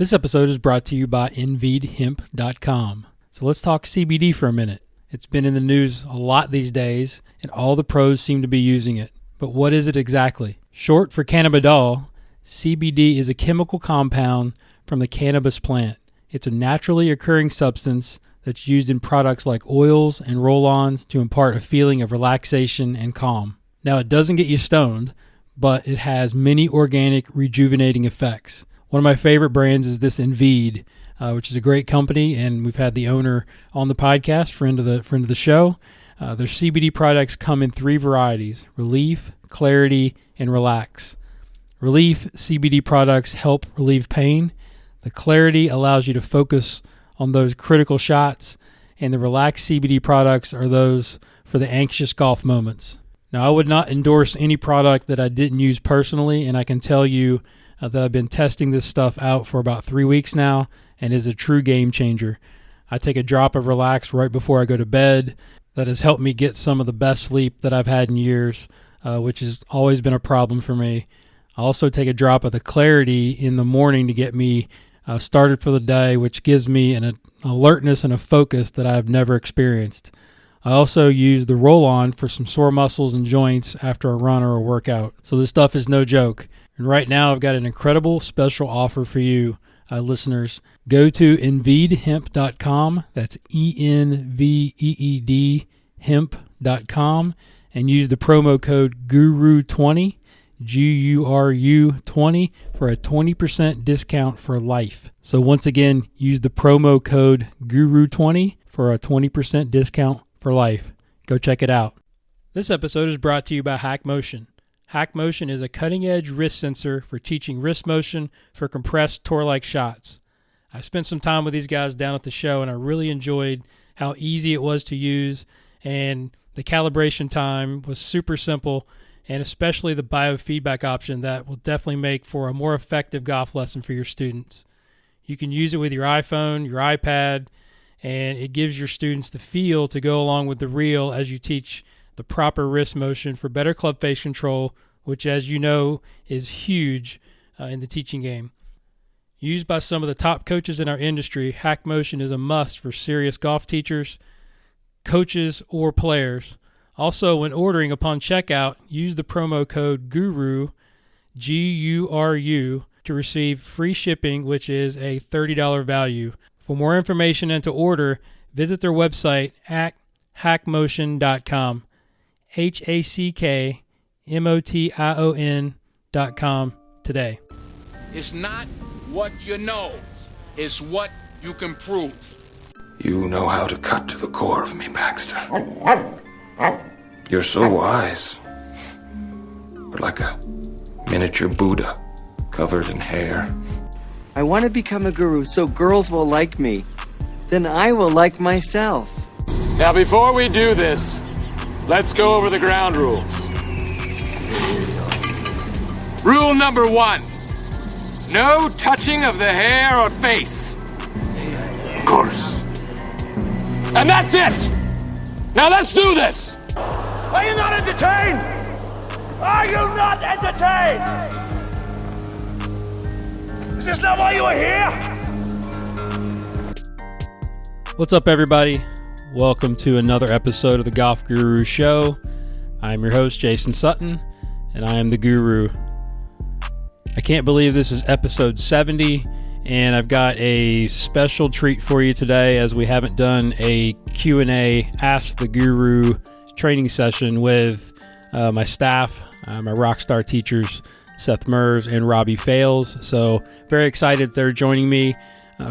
This episode is brought to you by NVhemp.com. So let's talk CBD for a minute. It's been in the news a lot these days, and all the pros seem to be using it. But what is it exactly? Short for cannabidiol, CBD is a chemical compound from the cannabis plant. It's a naturally occurring substance that's used in products like oils and roll-ons to impart a feeling of relaxation and calm. Now, it doesn't get you stoned, but it has many organic rejuvenating effects. One of my favorite brands is this Enveed, which is a great company, and we've had the owner on the podcast, friend of the show. Their CBD products come in 3 varieties: Relief, Clarity, and Relax. Relief CBD products help relieve pain. The Clarity allows you to focus on those critical shots, and the Relax CBD products are those for the anxious golf moments. Now, I would not endorse any product that I didn't use personally, and I can tell you that I've been testing this stuff out for about 3 weeks now, and is a true game changer. I take a drop of Relax right before I go to bed. That has helped me get some of the best sleep that I've had in years, which has always been a problem for me. I also take a drop of the Clarity in the morning to get me started for the day, which gives me an alertness and a focus that I've never experienced. I also use the roll-on for some sore muscles and joints after a run or a workout. So this stuff is no joke. And right now I've got an incredible special offer for you, listeners. Go to NVhemp.com. That's ENVEED hemp.com, and use the promo code GURU20, GURU20, for a 20% discount for life. So once again, use the promo code GURU20 for a 20% discount for life. Go check it out. This episode is brought to you by HackMotion. HackMotion is a cutting-edge wrist sensor for teaching wrist motion for compressed tour-like shots. I spent some time with these guys down at the show, and I really enjoyed how easy it was to use, and the calibration time was super simple, and especially the biofeedback option that will definitely make for a more effective golf lesson for your students. You can use it with your iPhone, your iPad, and it gives your students the feel to go along with the reel as you teach the proper wrist motion for better club face control, which, as you know, is huge in the teaching game. Used by some of the top coaches in our industry, HackMotion is a must for serious golf teachers, coaches, or players. Also, when ordering upon checkout, use the promo code GURU, GURU, to receive free shipping, which is a $30 value. For more information and to order, visit their website at hackmotion.com, HackMotion.com today. It's not what you know, it's what you can prove. You know how to cut to the core of me, Baxter. You're so wise. You're like a miniature Buddha covered in hair. I want to become a guru so girls will like me. Then I will like myself. Now, before we do this, let's go over the ground rules. Rule number 1. No touching of the hair or face. Of course. And that's it! Now let's do this! Are you not entertained? Are you not entertained? Is this not why you are here? What's up, everybody? Welcome to another episode of the Golf Guru Show. I'm your host, Jason Sutton, and I am the Guru. I can't believe this is episode 70, and I've got a special treat for you today, as we haven't done a Q&A Ask the Guru training session with my staff, my rockstar teachers, Seth Mers and Robbie Fales. So very excited they're joining me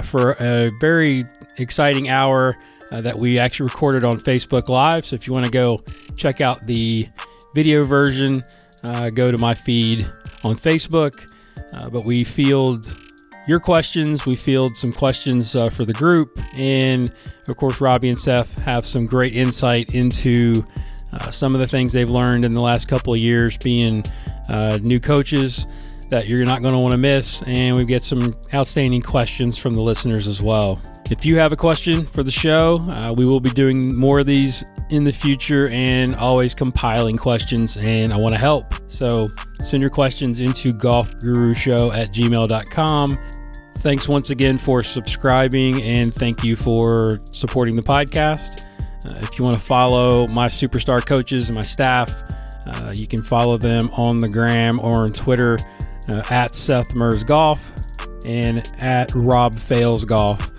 for a very exciting hour that we actually recorded on Facebook Live. So if you want to go check out the video version, go to my feed on Facebook. But we field your questions. We field some questions for the group. And of course, Robbie and Seth have some great insight into some of the things they've learned in the last couple of years being new coaches that you're not going to want to miss. And we get some outstanding questions from the listeners as well. If you have a question for the show, we will be doing more of these in the future and always compiling questions, and I want to help. So send your questions into golfgurushow@gmail.com. Thanks once again for subscribing, and thank you for supporting the podcast. If you want to follow my superstar coaches and my staff, you can follow them on the gram or on Twitter at Seth Mers Golf and at Rob Fales Golf.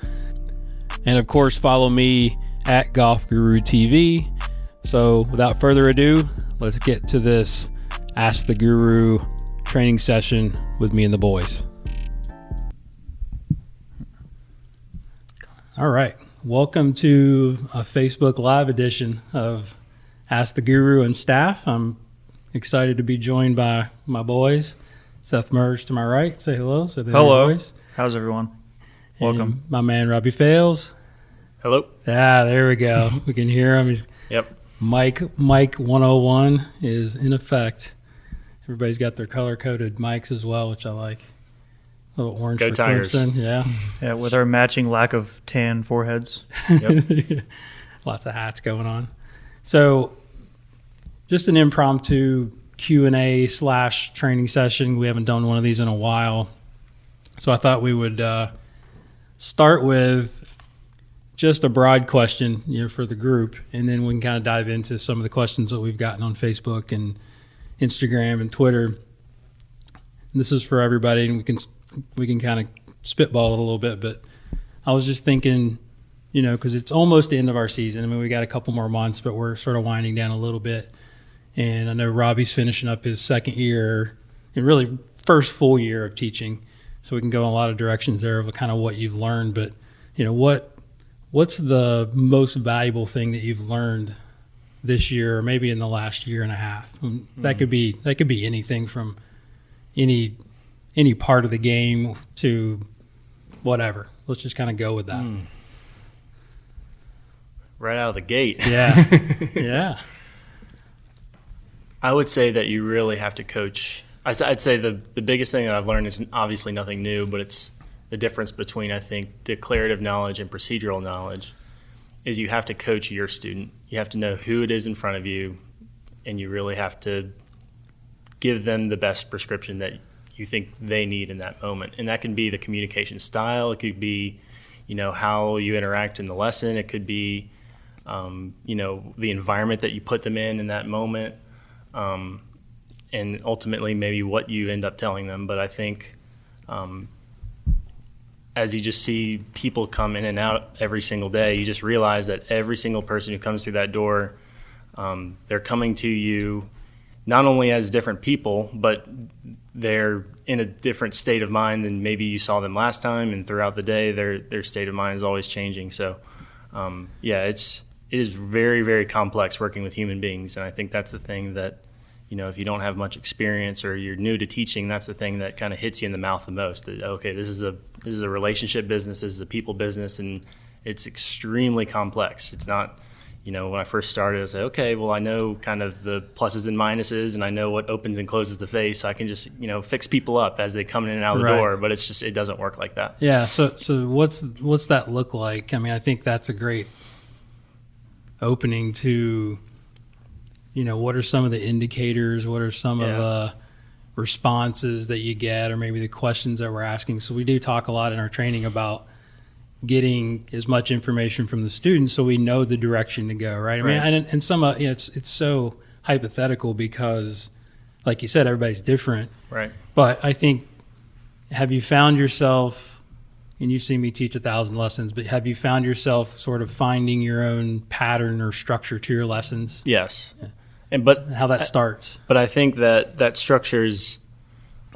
And of course, follow me at Golf Guru TV. So without further ado, let's get to this Ask the Guru training session with me and the boys. All right. Welcome to a Facebook Live edition of Ask the Guru and staff. I'm excited to be joined by my boys. Seth Mers to my right. Say hello. Say hello. Boys. How's everyone? Welcome. And my man Robbie Fales. Hello. There we go. We can hear him. He's Yep. Mike 101 is in effect. Everybody's got their color-coded mics as well, which I like. A little orange Go for Tigers. Clemson. Yeah. Yeah, with our matching lack of tan foreheads. Yep. Lots of hats going on. So just an impromptu Q&A / training session. We haven't done one of these in a while. So I thought we would start with just a broad question, for the group, and then we can kind of dive into some of the questions that we've gotten on Facebook and Instagram and Twitter. And this is for everybody, and we can kind of spitball it a little bit. But I was just thinking, because it's almost the end of our season. I mean, we got a couple more months, but we're sort of winding down a little bit. And I know Robbie's finishing up his second year and really first full year of teaching. So we can go in a lot of directions there of kind of what you've learned. But, what's the most valuable thing that you've learned this year, or maybe in the last year and a half? That could be anything from any part of the game to whatever. Let's just kind of go with that. Right out of the gate. Yeah. Yeah. I would say that you really have to coach. I'd say the biggest thing that I've learned is obviously nothing new, but it's the difference between, I think, declarative knowledge and procedural knowledge is you have to coach your student. You have to know who it is in front of you, and you really have to give them the best prescription that you think they need in that moment. And that can be the communication style. It could be, how you interact in the lesson. It could be, the environment that you put them in that moment. And ultimately maybe what you end up telling them. But I think as you just see people come in and out every single day, you just realize that every single person who comes through that door, they're coming to you not only as different people, but they're in a different state of mind than maybe you saw them last time, and throughout the day their state of mind is always changing. So it is very, very complex working with human beings, and I think that's the thing that, if you don't have much experience or you're new to teaching, that's the thing that kind of hits you in the mouth the most. That, okay, this is a relationship business, this is a people business, and it's extremely complex. It's not, when I first started, I said, okay, well, I know kind of the pluses and minuses, and I know what opens and closes the face, so I can just, fix people up as they come in and out of the door. But it's just, it doesn't work like that. Yeah. So what's that look like? I mean, I think that's a great opening to, what are some of the indicators? What are some of the responses that you get, or maybe the questions that we're asking? So we do talk a lot in our training about getting as much information from the students so we know the direction to go, right? I mean, and some it's so hypothetical because, like you said, everybody's different. Right. But I think, have you found yourself, and you've seen me teach 1,000 lessons, but have you found yourself sort of finding your own pattern or structure to your lessons? Yes. Yeah. But how that starts. But I think that structures,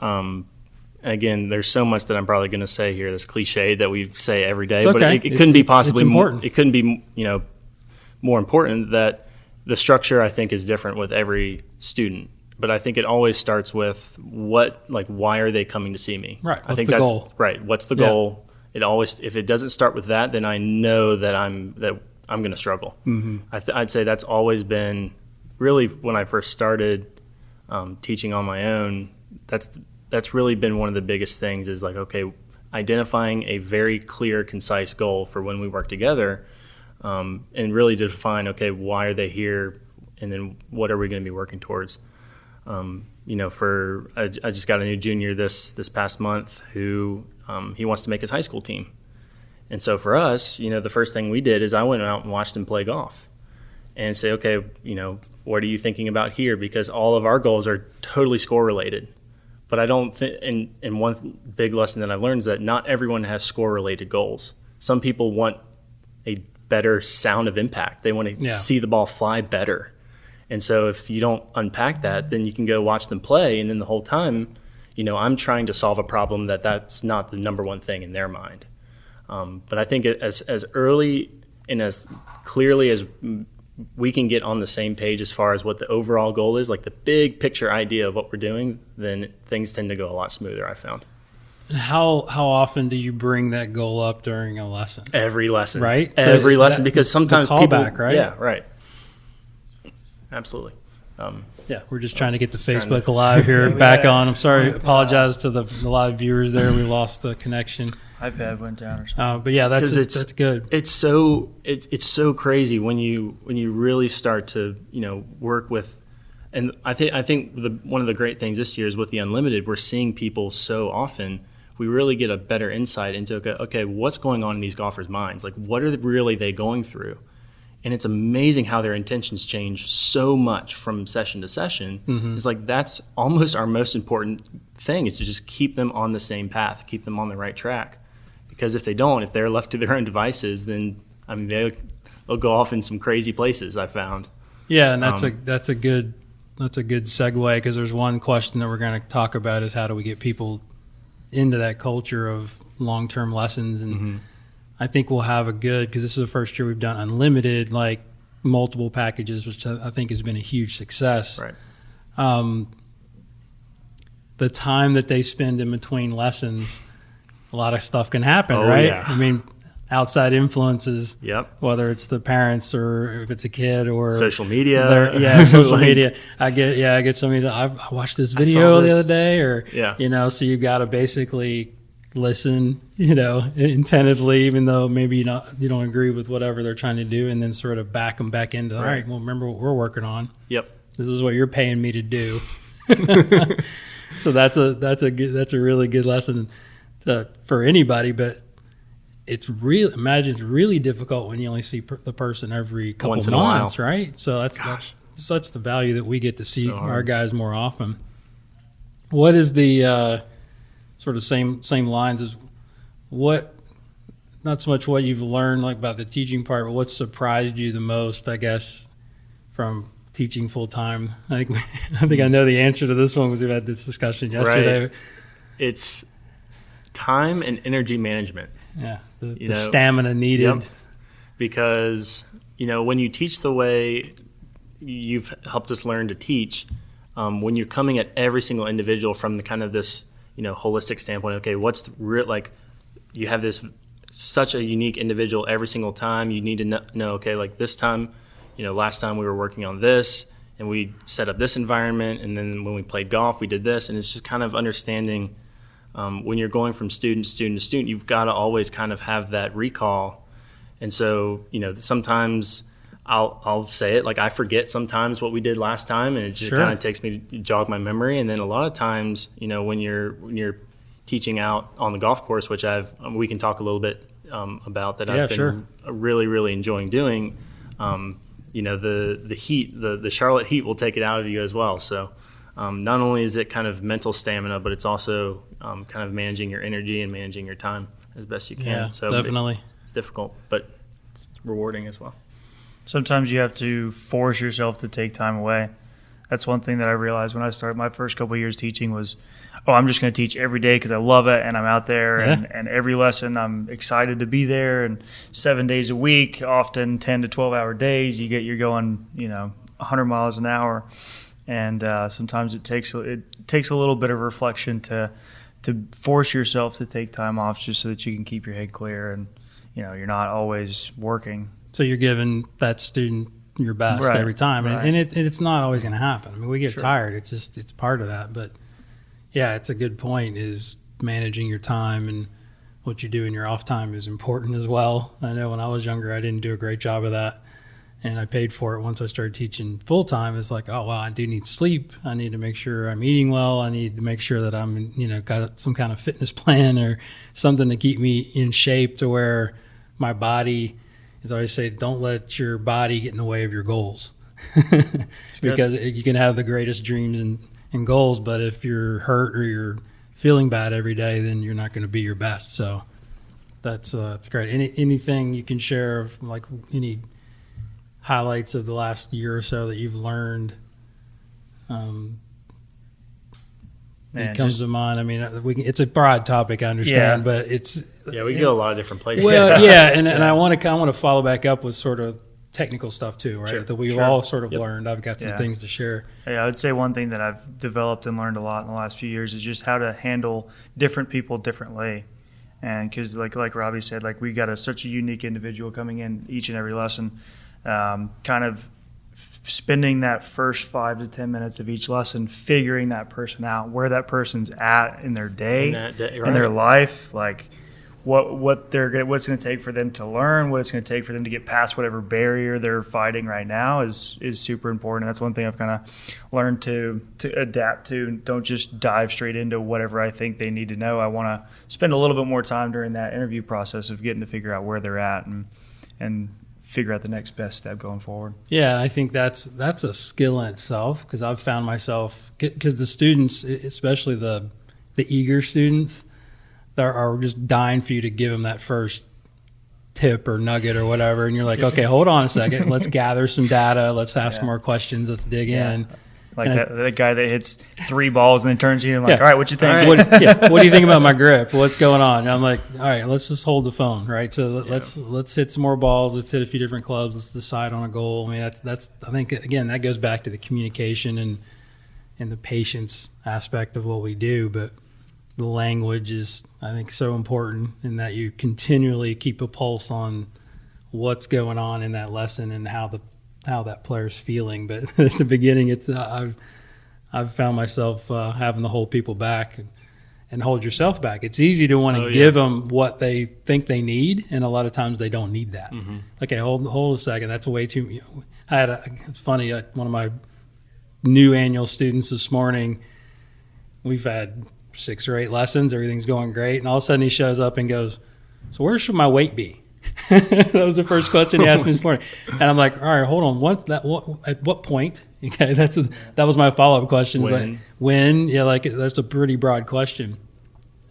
again, there's so much that I'm probably going to say here that's cliche that we say every day, but it couldn't be possibly more, it couldn't be, more important that the structure, I think, is different with every student. But I think it always starts with why are they coming to see me? Right. I think that's the goal. Right. What's the goal? It always, if it doesn't start with that, then I know that I'm going to struggle. Mm-hmm. I'd say that's always been really, when I first started teaching on my own, that's really been one of the biggest things is okay, identifying a very clear, concise goal for when we work together, and really to define, okay, why are they here, and then what are we going to be working towards? I just got a new junior this past month who he wants to make his high school team. And so for us, the first thing we did is I went out and watched him play golf and say, okay, what are you thinking about here? Because all of our goals are totally score related. But I don't think, and one big lesson that I've learned is that not everyone has score related goals. Some people want a better sound of impact. They want to see the ball fly better. And so if you don't unpack that, then you can go watch them play. And then the whole time, I'm trying to solve a problem that's not the number one thing in their mind. But I think as early and as clearly as we can get on the same page as far as what the overall goal is, like the big picture idea of what we're doing, then things tend to go a lot smoother, I found. And how often do you bring that goal up during a lesson? Every lesson. Right? Every lesson, because sometimes the people... callback, right? Yeah, right. Absolutely. We're just trying to get the Facebook Live here back on. I'm sorry, apologize to the live viewers there. We lost the connection. iPad went down or something. But yeah, that's good. It's so crazy when you really start to work with, and I think one of the great things this year is with the Unlimited, we're seeing people so often. We really get a better insight into okay, what's going on in these golfers' minds? Like, what are really they going through? And it's amazing how their intentions change so much from session to session. Mm-hmm. It's like that's almost our most important thing, is to just keep them on the same path, keep them on the right track. Because if they're left to their own devices, then they'll go off in some crazy places, I found. Yeah, and that's a good segue, because there's one question that we're going to talk about is how do we get people into that culture of long-term lessons. And I think we'll have because this is the first year we've done unlimited, like multiple packages, which I think has been a huge success. Right. The time that they spend in between lessons, a lot of stuff can happen, Oh, right? yeah. I mean, outside influences, Yep. whether it's the parents or if it's a kid or Social media. Social media. I get somebody that I watched this video the other day, or so you've got to basically listen, intentedly, even though maybe you don't agree with whatever they're trying to do, and then sort of back them back into, all right, well, remember what we're working on. Yep. This is what you're paying me to do. So that's a really good lesson for anybody, but it's really difficult when you only see the person every couple Once in months, a while. right? So that's such the value that we get to see our guys more often. What is the sort of same lines as not so much what you've learned like about the teaching part, but what surprised you the most, I guess, from teaching full time? I think I know the answer to this one because we've had this discussion yesterday. Right. It's time and energy management. Yeah, the stamina needed. Yep. Because when you teach the way you've helped us learn to teach, when you're coming at every single individual from the kind of this holistic standpoint, okay, what's the real, like, you have this such a unique individual every single time. You need to know, okay, like this time, last time we were working on this and we set up this environment, and then when we played golf, we did this, and it's just kind of understanding when you're going from student to student to student, you've got to always kind of have that recall. And so, sometimes I'll say it, like I forget sometimes what we did last time, and it just kind of takes me to jog my memory. And then a lot of times, when you're teaching out on the golf course, which we can talk a little bit about that. I've been really, really enjoying doing. The heat, the Charlotte heat will take it out of you as well. So not only is it kind of mental stamina, but it's also kind of managing your energy and managing your time as best you can. Yeah, so definitely. It's difficult, but it's rewarding as well. Sometimes you have to force yourself to take time away. That's one thing that I realized when I started my first couple of years teaching was, I'm just going to teach every day because I love it and I'm out there, and every lesson I'm excited to be there, and 7 days a week, often 10 to 12 hour days. You're going 100 miles an hour, and sometimes it takes a little bit of reflection to force yourself to take time off just so that you can keep your head clear and you're not always working. So you're giving that student your best every time, and it's not always going to happen. I mean, we get tired. It's part of that. But yeah, it's a good point. Is managing your time and what you do in your off time is important as well. I know when I was younger, I didn't do a great job of that, and I paid for it once I started teaching full time. It's like, oh, well, I do need sleep. I need to make sure I'm eating well. I need to make sure that I'm, got some kind of fitness plan or something to keep me in shape to where my body, as I always say, don't let your body get in the way of your goals. Because you can have the greatest dreams and goals, but if you're hurt or you're feeling bad every day, then you're not going to be your best. So that's great. Anything you can share of like any highlights of the last year or so that you've learned that comes to mind? I mean, it's a broad topic, I understand, but it's we go a lot of different places. Well, yeah, and I want to follow back up with sort of technical stuff too, right? Sure. That we've all sort of learned. I've got some things to share. Yeah, I would say one thing that I've developed and learned a lot in the last few years is just how to handle different people differently. And because like Robbie said, like we got such a unique individual coming in each and every lesson, kind of spending that first 5 to 10 minutes of each lesson figuring that person out, where that person's at in their day, in their life, like what's going to take for them to learn, what it's going to take for them to get past whatever barrier they're fighting right now is super important. And that's one thing I've kind of learned to adapt to. Don't just dive straight into whatever I think they need to know. I want to spend a little bit more time during that interview process of getting to figure out where they're at and figure out the next best step going forward. Yeah, I think that's a skill in itself, because I've found myself, because the students, especially the eager students, are just dying for you to give them that first tip or nugget or whatever, and you're like, okay, hold on a second, let's gather some data, let's ask more questions, let's dig in. Like that guy that hits 3 balls and then turns to you and like, all right, what you think? What do you think about my grip? What's going on? And I'm like, all right, let's just hold the phone, right? So let's hit some more balls. Let's hit a few different clubs. Let's decide on a goal. I mean, that's I think again that goes back to the communication and the patience aspect of what we do, but the language is, I think, so important in that you continually keep a pulse on what's going on in that lesson and how that player's feeling. But at the beginning, it's I've found myself having to hold people back and hold yourself back. It's easy to want to give them what they think they need, and a lot of times they don't need that. Mm-hmm. Okay, hold a second. That's way too. I had it's funny. One of my new annual students this morning. We've had 6 or 8 lessons. Everything's going great, and all of a sudden he shows up and goes, "So where should my weight be?" That was the first question he asked me this morning, and I'm like, "All right, hold on. At what point?" Okay, that was my follow-up question. When? Yeah, like that's a pretty broad question.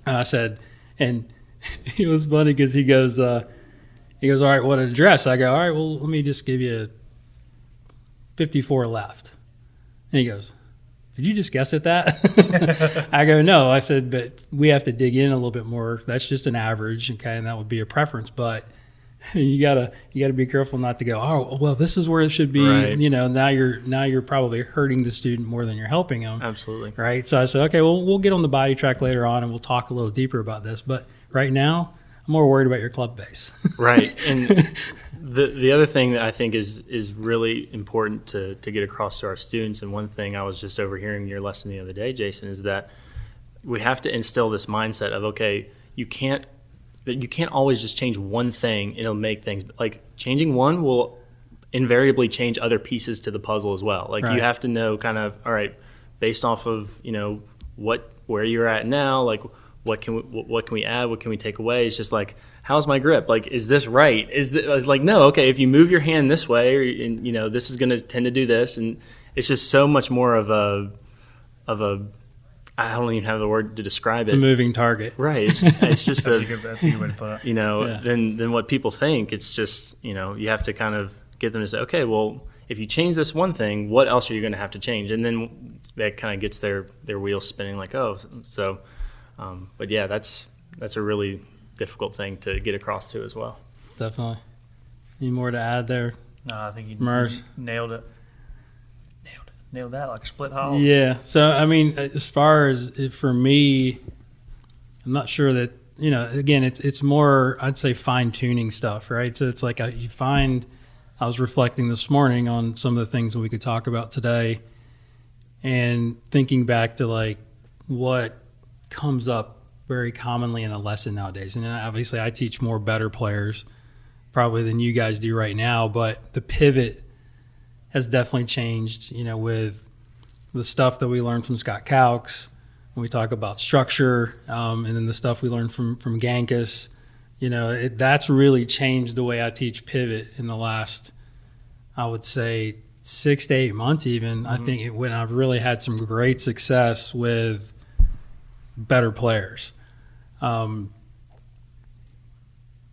I said, and it was funny because he goes, "All right, what address?" I go, "All right, well, let me just give you 54 left," and he goes, "Did you just guess at that?" I go, "No." I said, "But we have to dig in a little bit more. That's just an average, okay, and that would be a preference. But you gotta be careful not to go, oh, well, this is where it should be." Right. Now you're probably hurting the student more than you're helping them. Absolutely. Right. So I said, okay, well, we'll get on the body track later on, and we'll talk a little deeper about this. But right now, I'm more worried about your club base. Right. And the other thing that I think is really important to get across to our students, and one thing I was just overhearing your lesson the other day, Jason, is that we have to instill this mindset of, okay, you can't always just change one thing. It'll make things, like changing one will invariably change other pieces to the puzzle as well. Like, right. You have to know kind of, all right, based off of, where you're at now, like what can we add? What can we take away? It's just like, how's my grip? Like, is this right? It's like, no, okay, if you move your hand this way, and this is going to tend to do this, and it's just so much more of a I don't even have the word to describe it. It's a moving target, right? It's just that's a good way to put it. Than what people think. It's just you have to kind of get them to say, okay, well, if you change this one thing, what else are you going to have to change? And then that kind of gets their wheels spinning. Like, oh, so. But yeah, that's a really difficult thing to get across to as well. Definitely. Any more to add there? No, I think you nailed it. Nailed that like a split hole. Yeah. So, I mean, as far as for me, I'm not sure that, again, it's more, I'd say, fine-tuning stuff, right? So it's like I was reflecting this morning on some of the things that we could talk about today and thinking back to like what comes up very commonly in a lesson nowadays. And obviously I teach more better players probably than you guys do right now, but the pivot has definitely changed, with the stuff that we learned from Scott Calx when we talk about structure, and then the stuff we learned from Gankus. That's really changed the way I teach pivot in the last, I would say, 6 to 8 months even. I think when I've really had some great success with better players.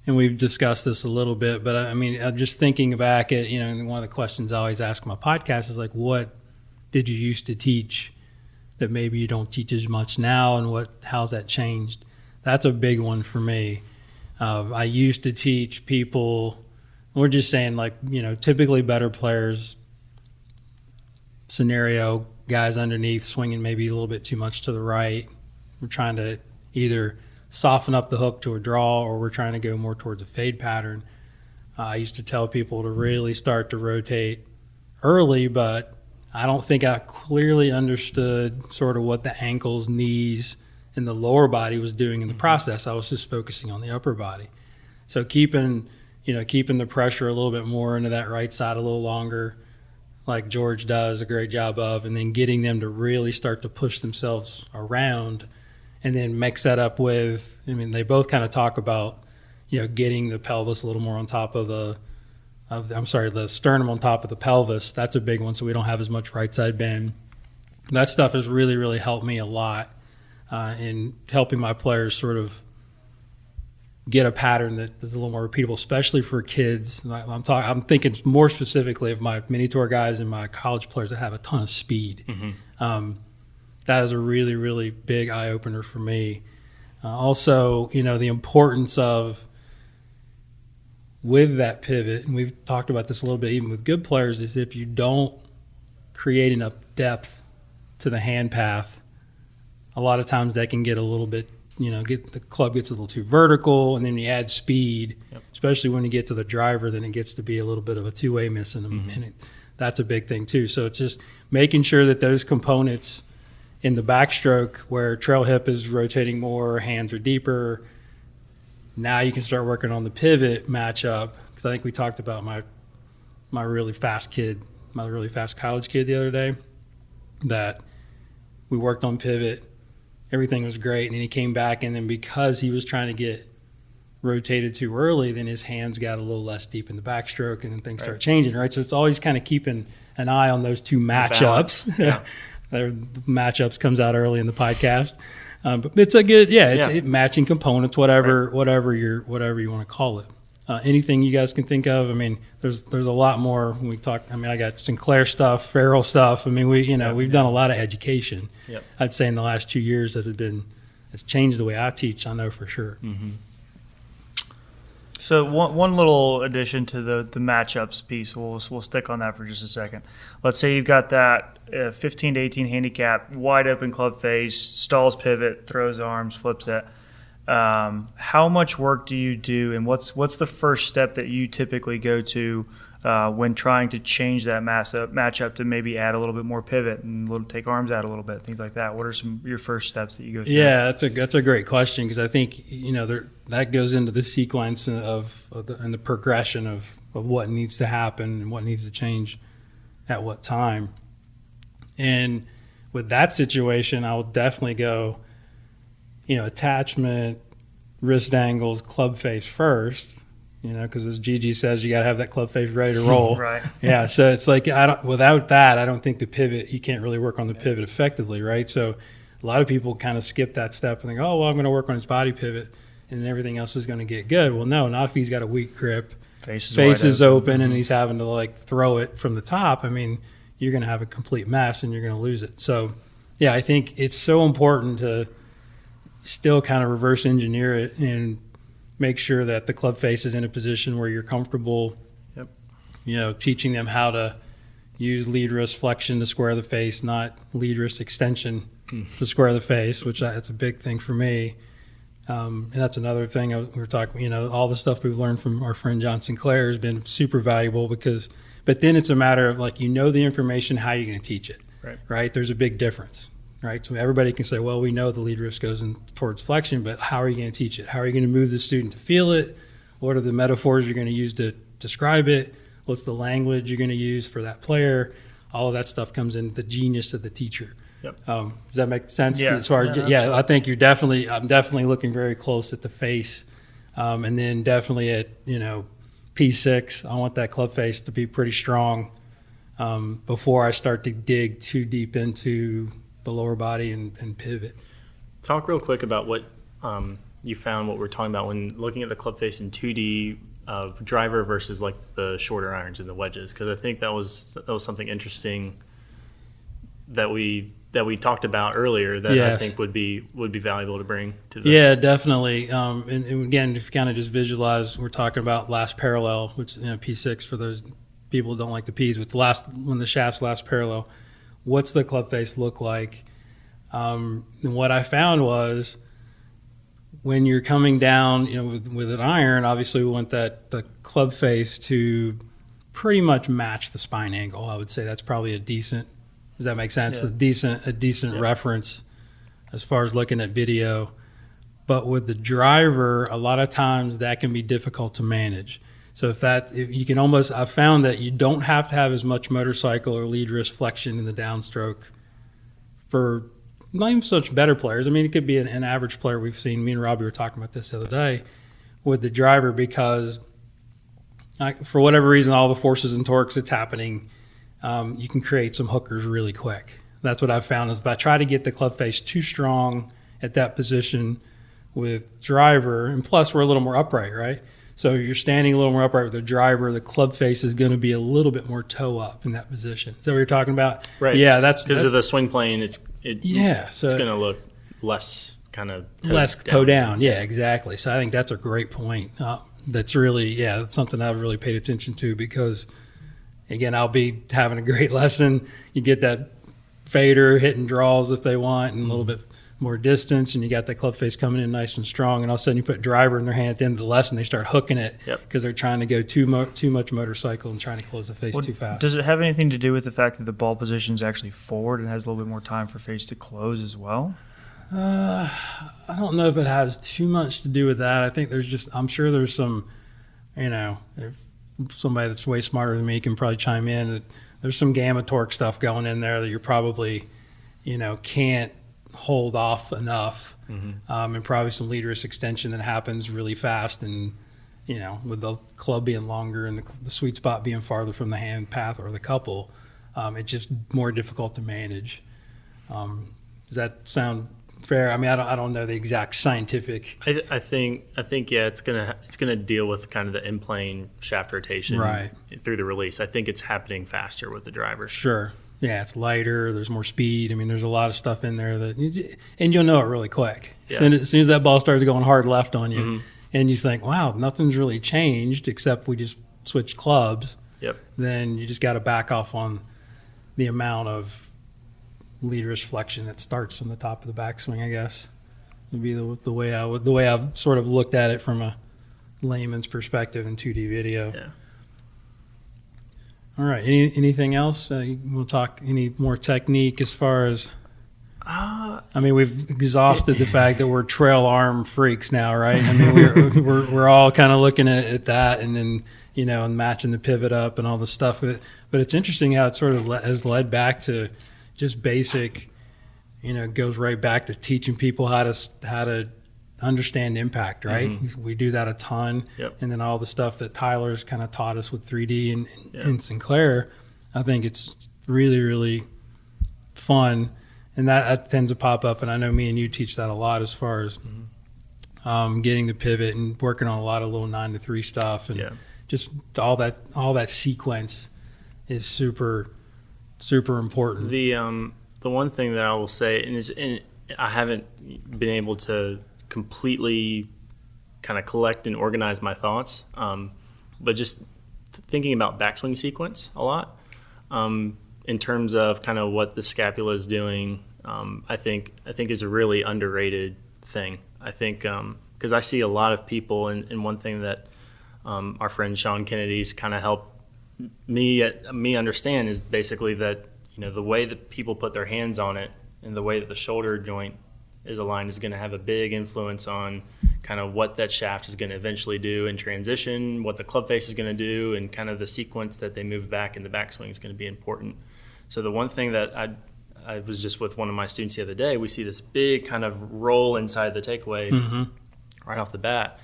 And we've discussed this a little bit, but I'm just thinking back at, one of the questions I always ask on my podcast is like, what did you used to teach that maybe you don't teach as much now, and how's that changed? That's a big one for me. I used to teach people, we're just saying like, typically better players, scenario, guys underneath swinging maybe a little bit too much to the right. We're trying to either soften up the hook to a draw, or we're trying to go more towards a fade pattern. I used to tell people to really start to rotate early, but I don't think I clearly understood sort of what the ankles, knees, and the lower body was doing in the process. I was just focusing on the upper body. So keeping the pressure a little bit more into that right side a little longer, like George does a great job of, and then getting them to really start to push themselves around, and then mix that up with, they both kind of talk about, getting the pelvis a little more on top of the sternum on top of the pelvis. That's a big one, so we don't have as much right side bend. That stuff has really, really helped me a lot in helping my players sort of get a pattern that's a little more repeatable, especially for kids. I'm thinking more specifically of my mini tour guys and my college players that have a ton of speed. That is a really, really big eye opener for me. Also, the importance of, with that pivot, and we've talked about this a little bit even with good players, is if you don't create enough depth to the hand path, a lot of times that can get a little bit, the club gets a little too vertical, and then you add speed, especially when you get to the driver, then it gets to be a little bit of a two-way missing, and that's a big thing too. So it's just making sure that those components in the backstroke, where trail hip is rotating more, hands are deeper, now you can start working on the pivot matchup. Because I think we talked about my really fast college kid the other day, that we worked on pivot. Everything was great, and then he came back, and then because he was trying to get rotated too early, then his hands got a little less deep in the backstroke, and then things start changing, right? So it's always kind of keeping an eye on those two matchups. Their matchups comes out early in the podcast. But it's a good, it's matching components, whatever you want to call it. Anything you guys can think of? There's a lot more when we talk. I got Sinclair stuff, Farrell stuff. We've done a lot of education. I'd say in the last 2 years it's changed the way I teach. I know for sure. So one little addition to the matchups piece, we'll stick on that for just a second. Let's say you've got that 15 to 18 handicap, wide open club face, stalls pivot, throws arms, flips it. How much work do you do, and what's the first step that you typically go to when trying to change that matchup to maybe add a little bit more pivot and take arms out a little bit, things like that? What are some of your first steps that you go through? Yeah, that's a great question, because I think that goes into the sequence and the progression of what needs to happen and what needs to change at what time. And with that situation, I will definitely go, attachment, wrist angles, club face first. Because as Gigi says, you got to have that club face ready to roll. Right. Yeah. So it's like, without that, I don't think the pivot, you can't really work on the pivot effectively, right? So a lot of people kind of skip that step and think, oh, well, I'm going to work on his body pivot and everything else is going to get good. Well, no, not if he's got a weak grip, face is open, and he's having to throw it from the top. You're going to have a complete mess and you're going to lose it. So, yeah, I think it's so important to still kind of reverse engineer it and make sure that the club face is in a position where you're comfortable, teaching them how to use lead wrist flexion to square the face, not lead wrist extension to square the face, which that's a big thing for me. And that's another thing we were talking, all the stuff we've learned from our friend John Sinclair has been super valuable but then it's a matter of the information, how you're going to teach it, right? There's a big difference. Right, so everybody can say, well, we know the lead wrist goes towards flexion, but how are you going to teach it? How are you going to move the student to feel it? What are the metaphors you're going to use to describe it? what's the language you're going to use for that player. All of that stuff comes in the genius of the teacher. Yep. Does that make sense? Yeah. As far as, Yeah, I think I'm definitely looking very close at the face, and then definitely at P6. I want that club face to be pretty strong before I start to dig too deep into the lower body and pivot. Talk real quick about what you found, what we're talking about when looking at the club face in 2D of driver versus like the shorter irons and the wedges, because I think that was something interesting that we talked about earlier that I think would be valuable to bring to the Yeah, definitely. And again, if you kind of just visualize, we're talking about last parallel, which P6 for those people who don't like the Ps, with when the shaft's last parallel. What's the club face look like? And what I found was when you're coming down, with an iron, obviously we want the club face to pretty much match the spine angle. I would say that's probably a decent. Does that make sense? Yeah. A decent reference as far as looking at video. But with the driver, a lot of times that can be difficult to manage. So if you can almost, I've found that you don't have to have as much motorcycle or lead wrist flexion in the downstroke for not even such better players. I mean, it could be an average player. We've seen, me and Robbie were talking about this the other day with the driver, because for whatever reason, all the forces and torques that's happening, you can create some hookers really quick. That's what I've found, is if I try to get the club face too strong at that position with driver, and plus we're a little more upright, right? So you're standing a little more upright with the driver, the club face is going to be a little bit more toe up in that position. Is that what you're talking about? Right. Yeah, that's because of the swing plane. It's going to look less kind of toe down. Yeah, exactly. So I think that's a great point. That's really, that's something I've really paid attention to, because again, I'll be having a great lesson. You get that fader hitting draws if they want, and a little bit more distance, and you got that club face coming in nice and strong, and all of a sudden you put driver in their hand at the end of the lesson, they start hooking it because they're trying to go too much motorcycle and trying to close the face too fast. Does it have anything to do with the fact that the ball position is actually forward and has a little bit more time for face to close as well? I don't know if it has too much to do with that. I think I'm sure there's some, if somebody that's way smarter than me can probably chime in, that there's some gamma torque stuff going in there that you're probably, can't hold off enough, and probably some lead wrist extension that happens really fast, and with the club being longer and the sweet spot being farther from the hand path or the couple, it's just more difficult to manage. Does that sound fair? I mean, I don't know the exact scientific. I think it's gonna deal with kind of the in plane shaft rotation through the release. I think it's happening faster with the driver. Sure. Yeah, it's lighter. There's more speed. I mean, there's a lot of stuff in there and you'll know it really quick. Yeah. As soon as that ball starts going hard left on you, and you think, wow, nothing's really changed except we just switched clubs. Yep. Then you just got to back off on the amount of lead wrist flexion that starts from the top of the backswing, I guess, would be the way I've sort of looked at it from a layman's perspective in 2D video. Yeah. All right. Anything else? We'll talk any more technique as far as. I mean, we've exhausted the fact that we're trail arm freaks now, right? I mean, we're all kind of looking at that, and then and matching the pivot up and all the stuff. But it's interesting how it sort of has led back to just basic. It goes right back to teaching people how to understand impact, right? We do that a ton. Yep. And then all the stuff that Tyler's kind of taught us with 3D and Sinclair, I think it's really, really fun. And that tends to pop up. And I know me and you teach that a lot as far as getting the pivot and working on a lot of little 9-to-3 stuff. And just all that sequence is super, super important. The one thing that I will say, and I haven't been able to completely kind of collect and organize my thoughts, but just thinking about backswing sequence a lot, in terms of kind of what the scapula is doing, I think is a really underrated thing. I think because I see a lot of people, and one thing that our friend Sean Kennedy's kind of helped me understand is basically that the way that people put their hands on it and the way that the shoulder joint is aligned is going to have a big influence on kind of what that shaft is going to eventually do in transition, what the club face is going to do, and kind of the sequence that they move back in the backswing is going to be important. So the one thing that I was just with one of my students the other day, we see this big kind of roll inside the takeaway right off the bat.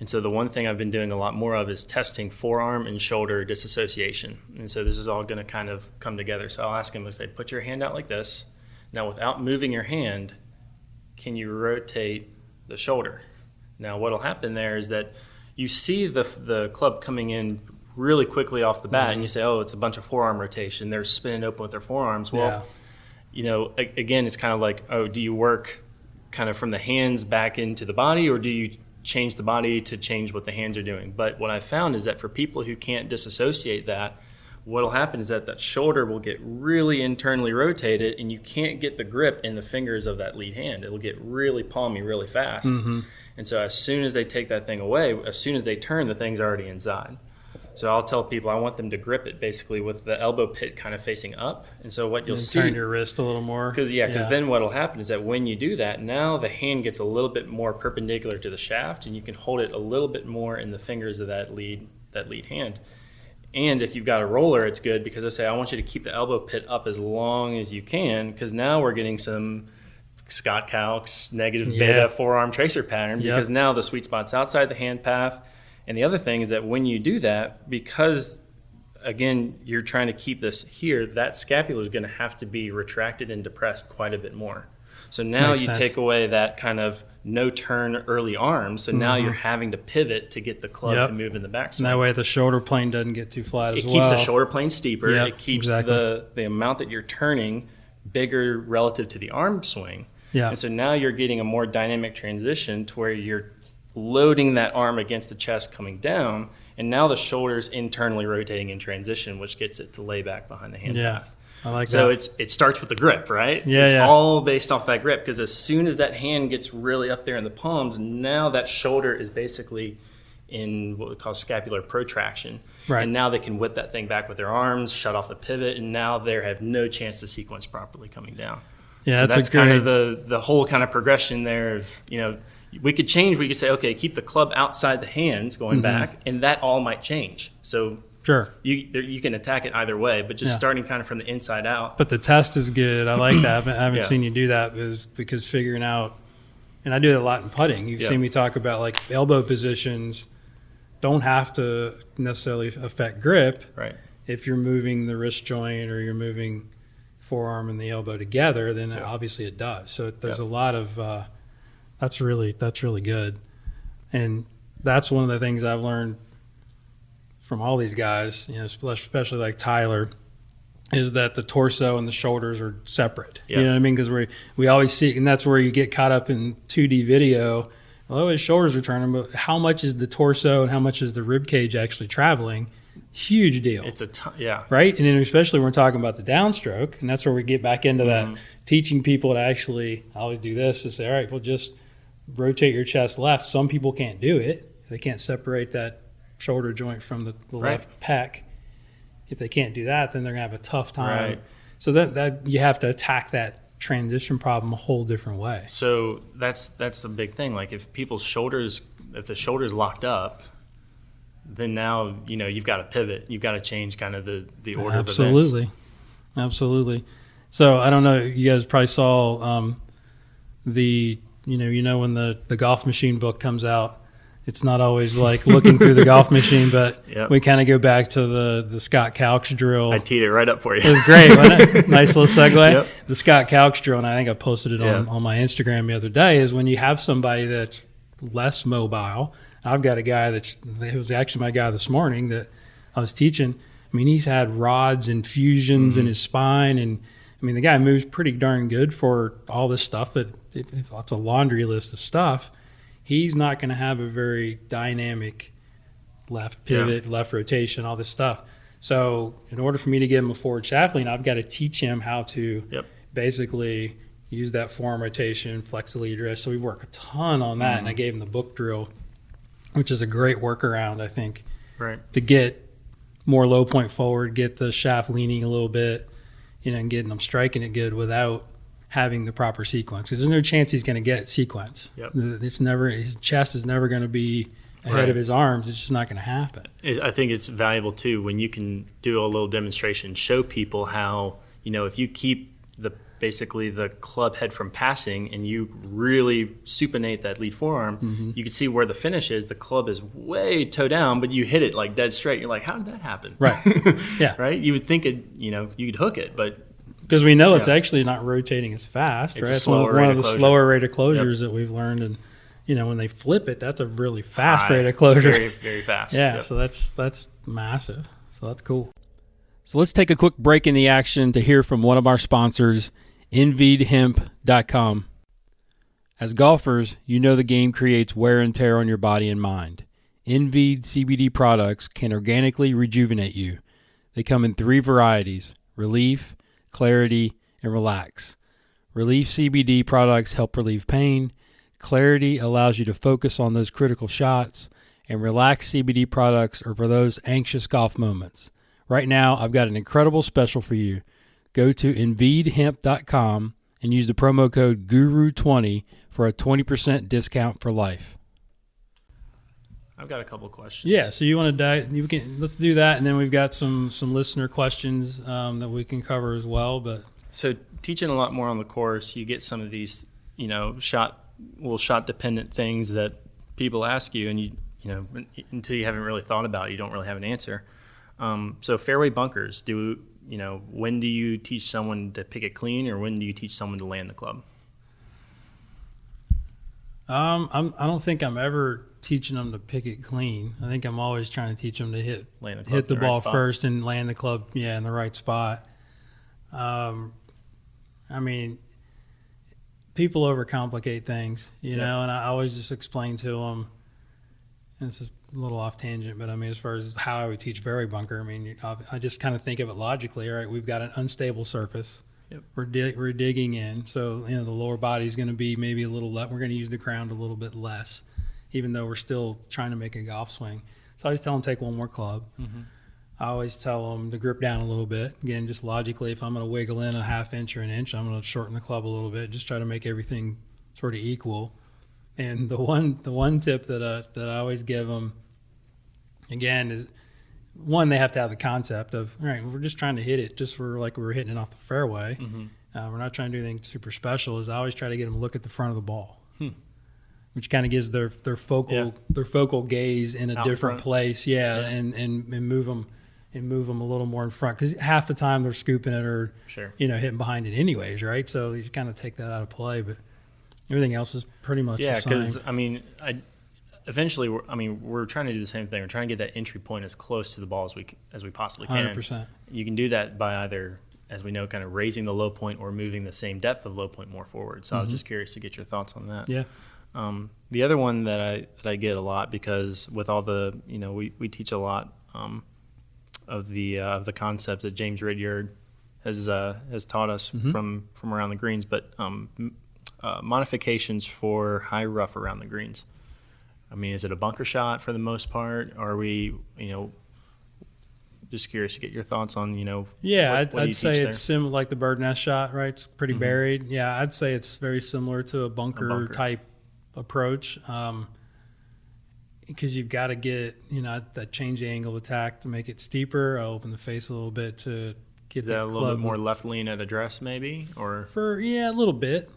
And so the one thing I've been doing a lot more of is testing forearm and shoulder disassociation. And so this is all going to kind of come together. So I'll ask him, I say, put your hand out like this. Now without moving your hand, can you rotate the shoulder? Now what'll happen there is that you see the club coming in really quickly off the bat, and you say, oh, it's a bunch of forearm rotation. They're spinning open with their forearms. Well, you know, again, it's kind of like, oh, do you work kind of from the hands back into the body, or do you change the body to change what the hands are doing? But what I found is that for people who can't disassociate that, what will happen is that shoulder will get really internally rotated, and you can't get the grip in the fingers of that lead hand. It'll get really palmy really fast. And so as soon as they take that thing away, as soon as they turn, the thing's already inside. So I'll tell people I want them to grip it basically with the elbow pit kind of facing up. And so what you'll see, turn your wrist a little more. Because then what will happen is that when you do that, now the hand gets a little bit more perpendicular to the shaft, and you can hold it a little bit more in the fingers of that lead hand. And if you've got a roller, it's good because I say I want you to keep the elbow pit up as long as you can, because now we're getting some Scott Calx negative beta forearm tracer pattern, because now the sweet spot's outside the hand path. And the other thing is that when you do that, because, again, you're trying to keep this here, that scapula is going to have to be retracted and depressed quite a bit more. So now you take away that kind of no-turn early arm, so now you're having to pivot to get the club to move in the backswing. And that way the shoulder plane doesn't get too flat as well. It keeps the shoulder plane steeper. It keeps the amount that you're turning bigger relative to the arm swing. And so now you're getting a more dynamic transition to where you're loading that arm against the chest coming down, and now the shoulder's internally rotating in transition, which gets it to lay back behind the hand path. I like so that. It starts with the grip, right? It's all based off that grip, because as soon as that hand gets really up there in the palms, now that shoulder is basically in what we call scapular protraction. And now they can whip that thing back with their arms, shut off the pivot, and now they have no chance to sequence properly coming down. So that's kind of the whole kind of progression there of, you know, we could say, okay, keep the club outside the hands going back, and that all might change. So you can attack it either way, but just starting kind of from the inside out. But the test is good. I like that. I haven't seen you do that because figuring out, and I do it a lot in putting. You've seen me talk about like elbow positions don't have to necessarily affect grip. If you're moving the wrist joint or you're moving forearm and the elbow together, then obviously it does. So there's a lot of that's really good. And that's one of the things I've learned from all these guys, you know, especially like Tyler, is that the torso and the shoulders are separate. You know what I mean? Because we always see, and that's where you get caught up in 2D video. Well, his shoulders are turning, but how much is the torso and how much is the rib cage actually traveling? Huge deal. It's right? And then especially when we're talking about the downstroke, and that's where we get back into that, teaching people to actually always do this, to say, all right, well, just rotate your chest left. Some people can't do it. They can't separate that shoulder joint from the left pec. If they can't do that, then they're going to have a tough time. So that you have to attack that transition problem a whole different way. So that's the big thing. Like if the shoulder's locked up, then now, you know, you've got to pivot. You've got to change kind of the order of events. Absolutely. So I don't know, you guys probably saw when the golf machine book comes out, it's not always like looking through the golf machine, but we kind of go back to the Scott Calx drill. I teed it right up for you. It was great, wasn't it? Nice little segue. The Scott Calx drill, and I think I posted it on my Instagram the other day, is when you have somebody that's less mobile. I've got a guy it was actually my guy this morning that I was teaching. I mean, he's had rods and fusions in his spine, and I mean, the guy moves pretty darn good for all this stuff. It's a laundry list of stuff. He's not going to have a very dynamic left pivot, left rotation, all this stuff. So in order for me to give him a forward shaft lean, I've got to teach him how to basically use that forearm rotation, flex the lead wrist. So we work a ton on that, and I gave him the book drill, which is a great workaround, I think, to get more low point forward, get the shaft leaning a little bit, you know, and getting them striking it good without having the proper sequence, because there's no chance he's going to get sequence. Yep. It's never, his chest is never going to be ahead Right. of his arms. It's just not going to happen. I think it's valuable too when you can do a little demonstration, show people how, if you keep basically the club head from passing and you really supinate that lead forearm, you can see where the finish is. The club is way toe down, but you hit it like dead straight. You're like, how did that happen? Right. Yeah. Right? You would think it, you could hook it, but Because we know it's actually not rotating as fast, It's right? a It's one slower rate of of the closure. slower rate of closures that we've learned. And, when they flip it, that's a really fast rate of closure. Very, very fast. Yeah, Yep. so that's massive. So that's cool. So let's take a quick break in the action to hear from one of our sponsors, InVeedHemp.com. As golfers, the game creates wear and tear on your body and mind. InVeed CBD products can organically rejuvenate you. They come in 3 varieties: Relief, Clarity, and Relax. Relief CBD products help relieve pain. Clarity allows you to focus on those critical shots. And Relax CBD products are for those anxious golf moments. Right now, I've got an incredible special for you. Go to InVeedHemp.com and use the promo code GURU20 for a 20% discount for life. I've got a couple of questions. Yeah, so you want to let's do that, and then we've got some listener questions that we can cover as well. But So teaching a lot more on the course, you get some of these, shot dependent things that people ask you, and you until you haven't really thought about it, you don't really have an answer. So fairway bunkers, when do you teach someone to pick it clean, or when do you teach someone to land the club? I don't think I'm ever teaching them to pick it clean. I think I'm always trying to teach them to hit the ball first and land the club, in the right spot. People overcomplicate things, and I always just explain to them, and this is a little off tangent, but as far as how I would teach fairway bunker, I just kind of think of it logically. All right, we've got an unstable surface. Yep. We're digging in, so the lower body is going to be maybe a little less. We're going to use the ground a little bit less, even though we're still trying to make a golf swing. So I always tell them take one more club. I always tell them to grip down a little bit. Again, just logically, if I'm going to wiggle in a half inch or an inch, I'm going to shorten the club a little bit. Just try to make everything sort of equal. And the one tip that I always give them, again, is one, they have to have the concept of, all right, we're just trying to hit it just for like we were hitting it off the fairway. We're not trying to do anything super special. Is I always try to get them to look at the front of the ball, which kind of gives their focal gaze in a different place. And move them a little more in front, because half the time they're scooping it or hitting behind it anyways, right? So you kind of take that out of play, but everything else is pretty much the same. Because eventually, we're trying to do the same thing. We're trying to get that entry point as close to the ball as we possibly can. 100%. You can do that by either, as we know, kind of raising the low point or moving the same depth of low point more forward. So I was just curious to get your thoughts on that. Yeah. The other one that I get a lot, because with all the we teach a lot of the concepts that James Ridyard has taught us from around the greens, but modifications for high rough around the greens. Is it a bunker shot for the most part? Or are we, just curious to get your thoughts on, what I'd say it's similar, like the bird nest shot, right? It's pretty buried. Yeah, I'd say it's very similar to a bunker type approach, because you've got to get, that change the angle of attack to make it steeper. I'll open the face a little bit to get Is that a little bit more left lean at address, maybe, or a little bit.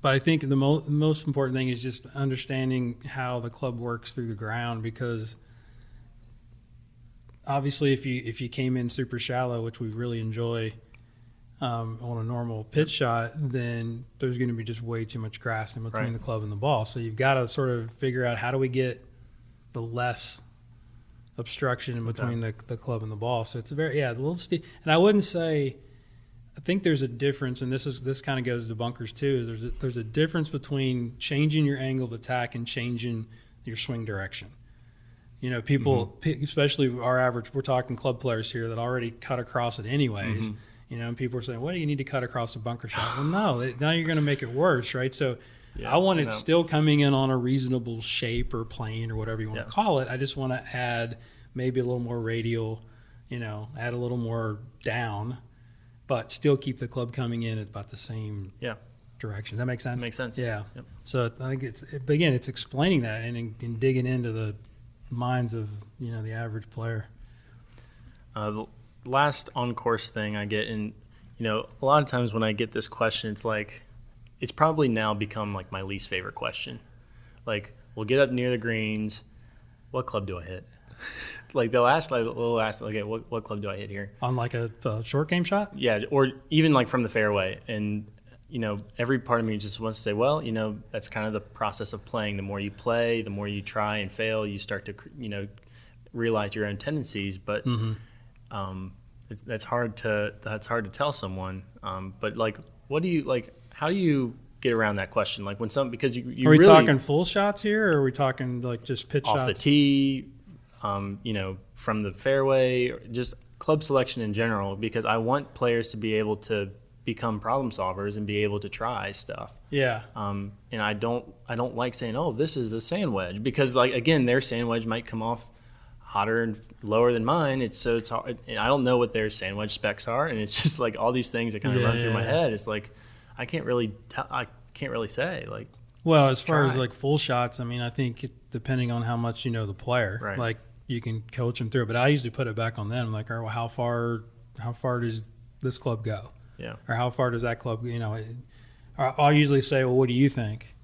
But I think the most important thing is just understanding how the club works through the ground, because obviously if you came in super shallow, which we really enjoy on a normal pitch shot, then there's going to be just way too much grass in between the club and the ball. So you've got to sort of figure out, how do we get the less obstruction in between the club and the ball. So it's a little steep. And I wouldn't say, I think there's a difference, and this kind of goes to bunkers too, is there's a difference between changing your angle of attack and changing your swing direction. People, especially our average, we're talking club players here that already cut across it anyways. And people are saying, well, you need to cut across a bunker shot. Well, no, now you're going to make it worse, right? So I want it still coming in on a reasonable shape or plane or whatever you want to call it. I just want to add maybe a little more radial, add a little more down, but still keep the club coming in at about the same Yeah. direction. Does that make sense? Makes sense. Yeah. Yep. So I think but again, it's explaining that and digging into the minds of, the average player. The last on-course thing I get, and, a lot of times when I get this question, it's like, it's probably now become like my least favorite question. Like, we'll get up near the greens. What club do I hit? Like they'll ask, okay, what club do I hit here? On like a short game shot? Yeah, or even like from the fairway. And, every part of me just wants to say, well, that's kind of the process of playing. The more you play, the more you try and fail, you start to, realize your own tendencies. But that's hard to tell someone. But like, what do you like? How do you get around that question? Like because you are we really, talking full shots here, or are we talking like just pitch off shots? the tee, from the fairway, or just club selection in general? Because I want players to be able to become problem solvers and be able to try stuff. Yeah. And I don't like saying, oh, this is a sand wedge, because like, again, their sand wedge might come off hotter and lower than mine. It's hard, and I don't know what their sand wedge specs are, and it's just like all these things that kind of run through my head. It's like I can't really say, like. Well, as far as like full shots, I mean, I think depending on how much you know the player, right, like you can coach them through it. But I usually put it back on them, like, all right, well, how far does this club go? Yeah. Or how far does that club? I'll usually say, well, what do you think?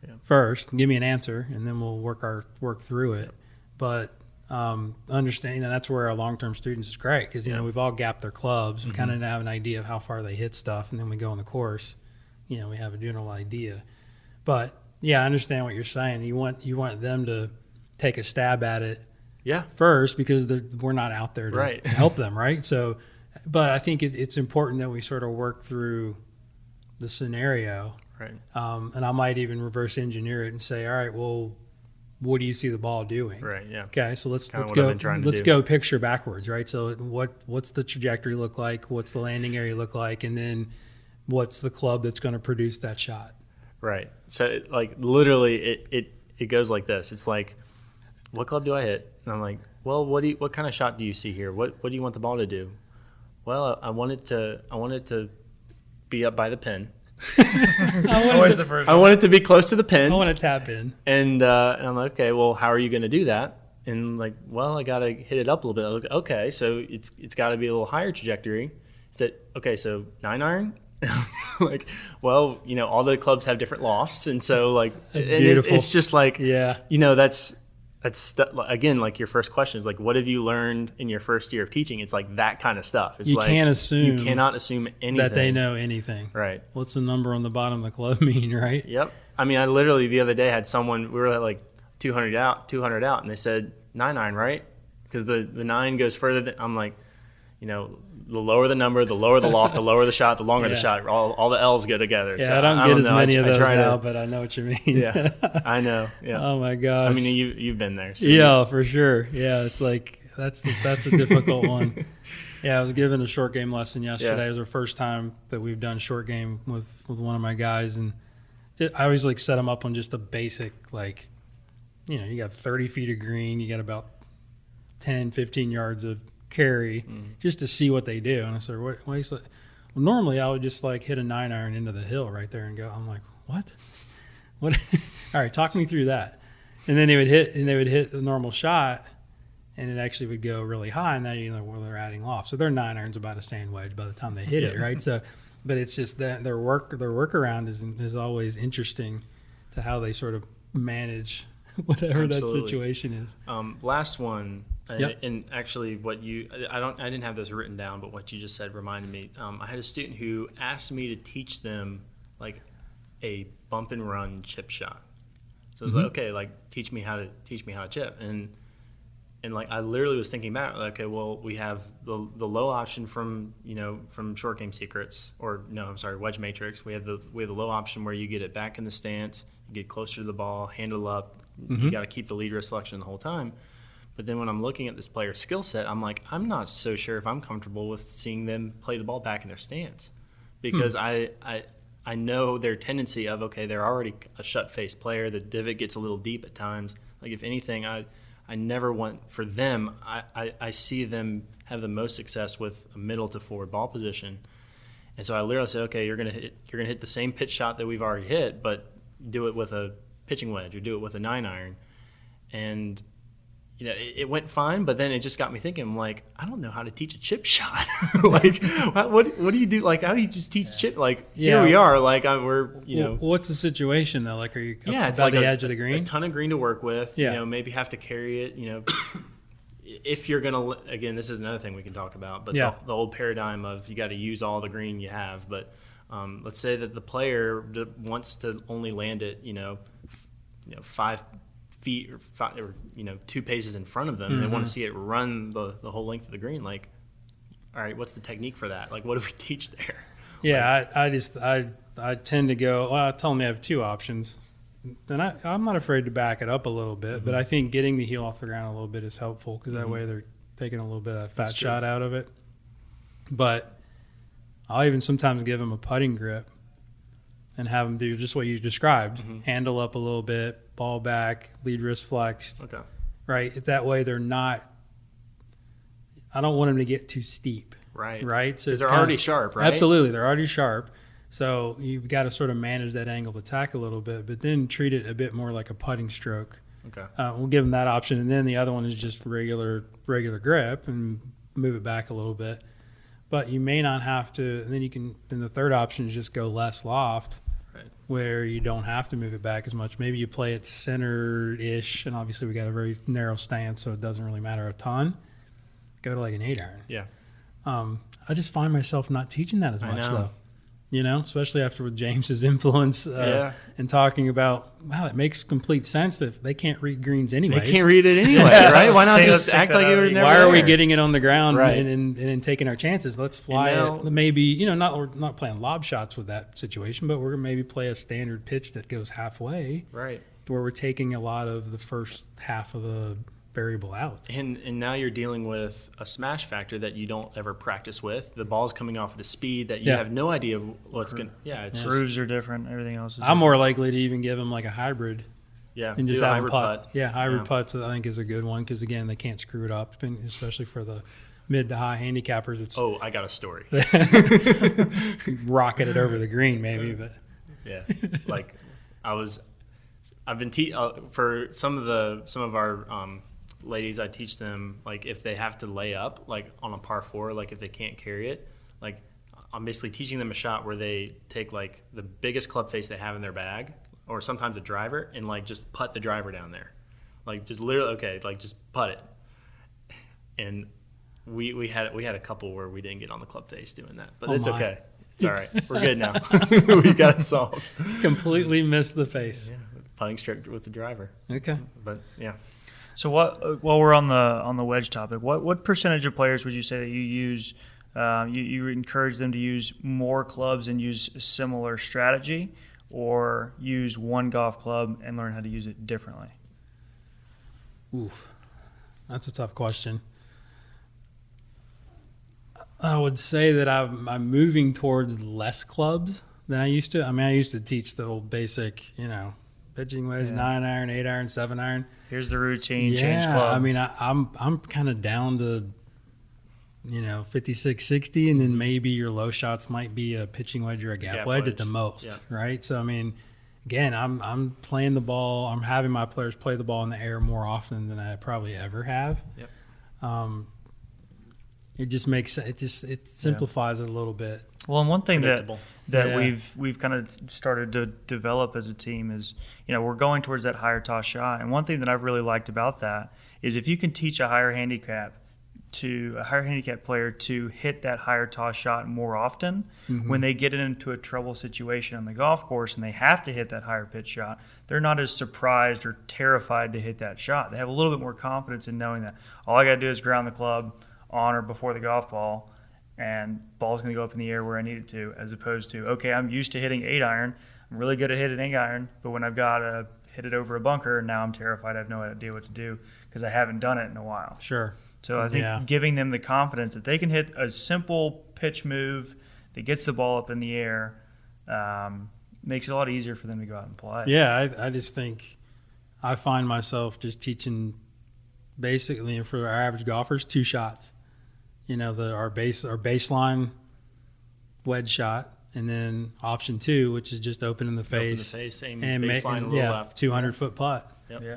Yeah. First, give me an answer, and then we'll work through it. But understanding that's where our long-term students is great, because we've all gapped their clubs. We kind of have an idea of how far they hit stuff, and then we go on the course. We have a general idea. But yeah, I understand what you're saying. You want them to take a stab at it. Yeah. First, because we're not out there to help them, right? So, but I think it's important that we sort of work through the scenario. Right. And I might even reverse engineer it and say, all right, well, what do you see the ball doing? Right. Yeah. Okay. So let's go picture backwards, right? So what's the trajectory look like? What's the landing area look like? And then what's the club that's going to produce that shot? Right. So like literally it goes like this. It's like, what club do I hit? And I'm like, well, what kind of shot do you see here? What do you want the ball to do? Well, I want it to be up by the pin. I want it to be close to the pin. I want to tap in. And I'm like, okay, well, how are you going to do that? And like, well, I got to hit it up a little bit. Like, okay, so it's got to be a little higher trajectory. Is it okay? So 9-iron. Like, well, all the clubs have different lofts, and so like, it's beautiful. It's just like, yeah, that's again, like your first question is like, what have you learned in your first year of teaching? It's like that kind of stuff. It's you like, can't assume, you cannot assume anything that they know anything. Right. What's the number on the bottom of the club mean? Right. Yep. I mean, I literally the other day had someone, we were at like 200 out, and they said 9-iron, right? Because the 9 goes further than, I'm like, the lower the number, the lower the loft, the lower the shot, the longer the shot. All the L's go together. Yeah, so I don't get as many of those now, to, but I know what you mean. Yeah, I know. Yeah. Oh my gosh. I mean, you've been there. So yeah, for sure. Yeah, it's like that's a difficult one. Yeah, I was given a short game lesson yesterday. Yeah. It was our first time that we've done short game with one of my guys, and I always like set them up on just a basic, like, you got 30 feet of green, you got about 10, 15 yards of carry, just to see what they do. And I said, well, normally I would just like hit a 9-iron into the hill right there and go. I'm like, what? All right, talk me through that. And then they would hit the normal shot, and it actually would go really high. And now well, they're adding loft, so their 9-iron's about a sand wedge by the time they hit it, right? So, but it's just that their workaround is always interesting to how they sort of manage whatever Absolutely. that situation is. Last one. Yep. And actually, I didn't have this written down, but what you just said reminded me. I had a student who asked me to teach them like a bump and run chip shot. So I was like, okay, like teach me how to chip, and like I literally was thinking back, like, okay, well, we have the low option from Short Game Secrets, or no, I'm sorry, Wedge Matrix. We have the low option where you get it back in the stance, you get closer to the ball, handle up. You got to keep the leader selection the whole time. But then when I'm looking at this player's skill set, I'm like, I'm not so sure if I'm comfortable with seeing them play the ball back in their stance, because I know their tendency of, okay, they're already a shut-face player. The divot gets a little deep at times. Like, if anything, I never want for them. I see them have the most success with a middle to forward ball position, And so I literally said, okay, you're gonna hit the same pitch shot that we've already hit, but do it with a pitching wedge or do it with a 9-iron. And it went fine, but then it just got me thinking. I'm like, I don't know how to teach a chip shot. Like, what do you do? Like, how do you just teach chip? Like, here we are. Like, What's the situation though? Like, are you it's by like the edge of the green? A ton of green to work with. Yeah. Maybe have to carry it. If you're gonna, again, this is another thing we can talk about. But the old paradigm of you got to use all the green you have. But let's say that the player wants to only land it, 5 feet or 2 paces in front of them. They want to see it run the whole length of the green. Like, all right, what's the technique for that? Like, what do we teach there? Yeah, I tend to go, well, I tell them they have 2 options. And I'm not afraid to back it up a little bit, but I think getting the heel off the ground a little bit is helpful because that way they're taking a little bit of that fat shot out of it. But I'll even sometimes give them a putting grip and have them do just what you described. Handle up a little bit, ball back, lead wrist flexed. Okay. Right? That way they're not – I don't want them to get too steep. Right. Right? So they're already sharp, right? Absolutely. They're already sharp. So you've got to sort of manage that angle of attack a little bit, but then treat it a bit more like a putting stroke. Okay. We'll give them that option. And then the other one is just regular grip and move it back a little bit. But you may not have to, and then the third option is just go less loft, right, where you don't have to move it back as much. Maybe you play it center-ish, and obviously we got a very narrow stance, so it doesn't really matter a ton. Go to like an 8-iron. Yeah. I just find myself not teaching that as much, though. Especially after with James's influence and talking about, wow, it makes complete sense that they can't read greens anyway. They can't read it anyway, right? Why not just act like it was never Why are we there? getting it on the ground Right. and taking our chances? Let's fly it. Maybe, we're not playing lob shots with that situation, but we're going to maybe play a standard pitch that goes halfway. Right. Where we're taking a lot of the first half of the variable out. And now you're dealing with a smash factor that you don't ever practice with. The ball's coming off at a speed that you have no idea what's going to – it's grooves are different. Everything else is I'm more likely to even give them like a hybrid. Yeah, and just do a have hybrid putt. putt. Yeah, hybrid putts I think is a good one because, again, they can't screw it up, and especially for the mid to high handicappers. It's I got a story. rocket it over the green maybe, but yeah, like I've been for some of our ladies, I teach them, like, if they have to lay up, like on a par 4, like if they can't carry it, like I'm basically teaching them a shot where they take like the biggest club face they have in their bag, or sometimes a driver, and like just putt the driver down there, like just literally, like just putt it. And we had a couple where we didn't get on the club face doing that, but it's okay. It's all right. We're good now. We got it solved. Completely missed the face. Yeah, putting stroke with the driver. Okay, but yeah. So while we're on the wedge topic, what percentage of players would you say that you use? You encourage them to use more clubs and use a similar strategy, or use one golf club and learn how to use it differently? Oof, that's a tough question. I would say that I'm moving towards less clubs than I used to. I mean, I used to teach the old basic, pitching wedge, 9-iron, 8-iron, 7-iron. Here's the routine, change club. I mean, I'm kind of down to, 56, 60, and then maybe your low shots might be a pitching wedge or a gap wedge at the most, right? So, I mean, again, I'm playing the ball. I'm having my players play the ball in the air more often than I probably ever have. Yep. It just makes it simplifies it a little bit. Well, and one thing that Yeah. we've kind of started to develop as a team is, we're going towards that higher toss shot. And one thing that I've really liked about that is if you can teach a higher handicap player to hit that higher toss shot more often, when they get into a trouble situation on the golf course and they have to hit that higher pitch shot, they're not as surprised or terrified to hit that shot. They have a little bit more confidence in knowing that all I got to do is ground the club on or before the golf ball, and ball's going to go up in the air where I need it to, as opposed to, okay, I'm used to hitting 8-iron. I'm really good at hitting 8-iron, but when I've got to hit it over a bunker, now I'm terrified. I have no idea what to do because I haven't done it in a while. Sure. So I think giving them the confidence that they can hit a simple pitch move that gets the ball up in the air makes it a lot easier for them to go out and play. Yeah, I just think I find myself just teaching basically for our average golfers 2 shots. Our baseline wedge shot, and then option 2, which is just open in the face, same and baseline, a little left. 200-foot putt. Yep. Yeah.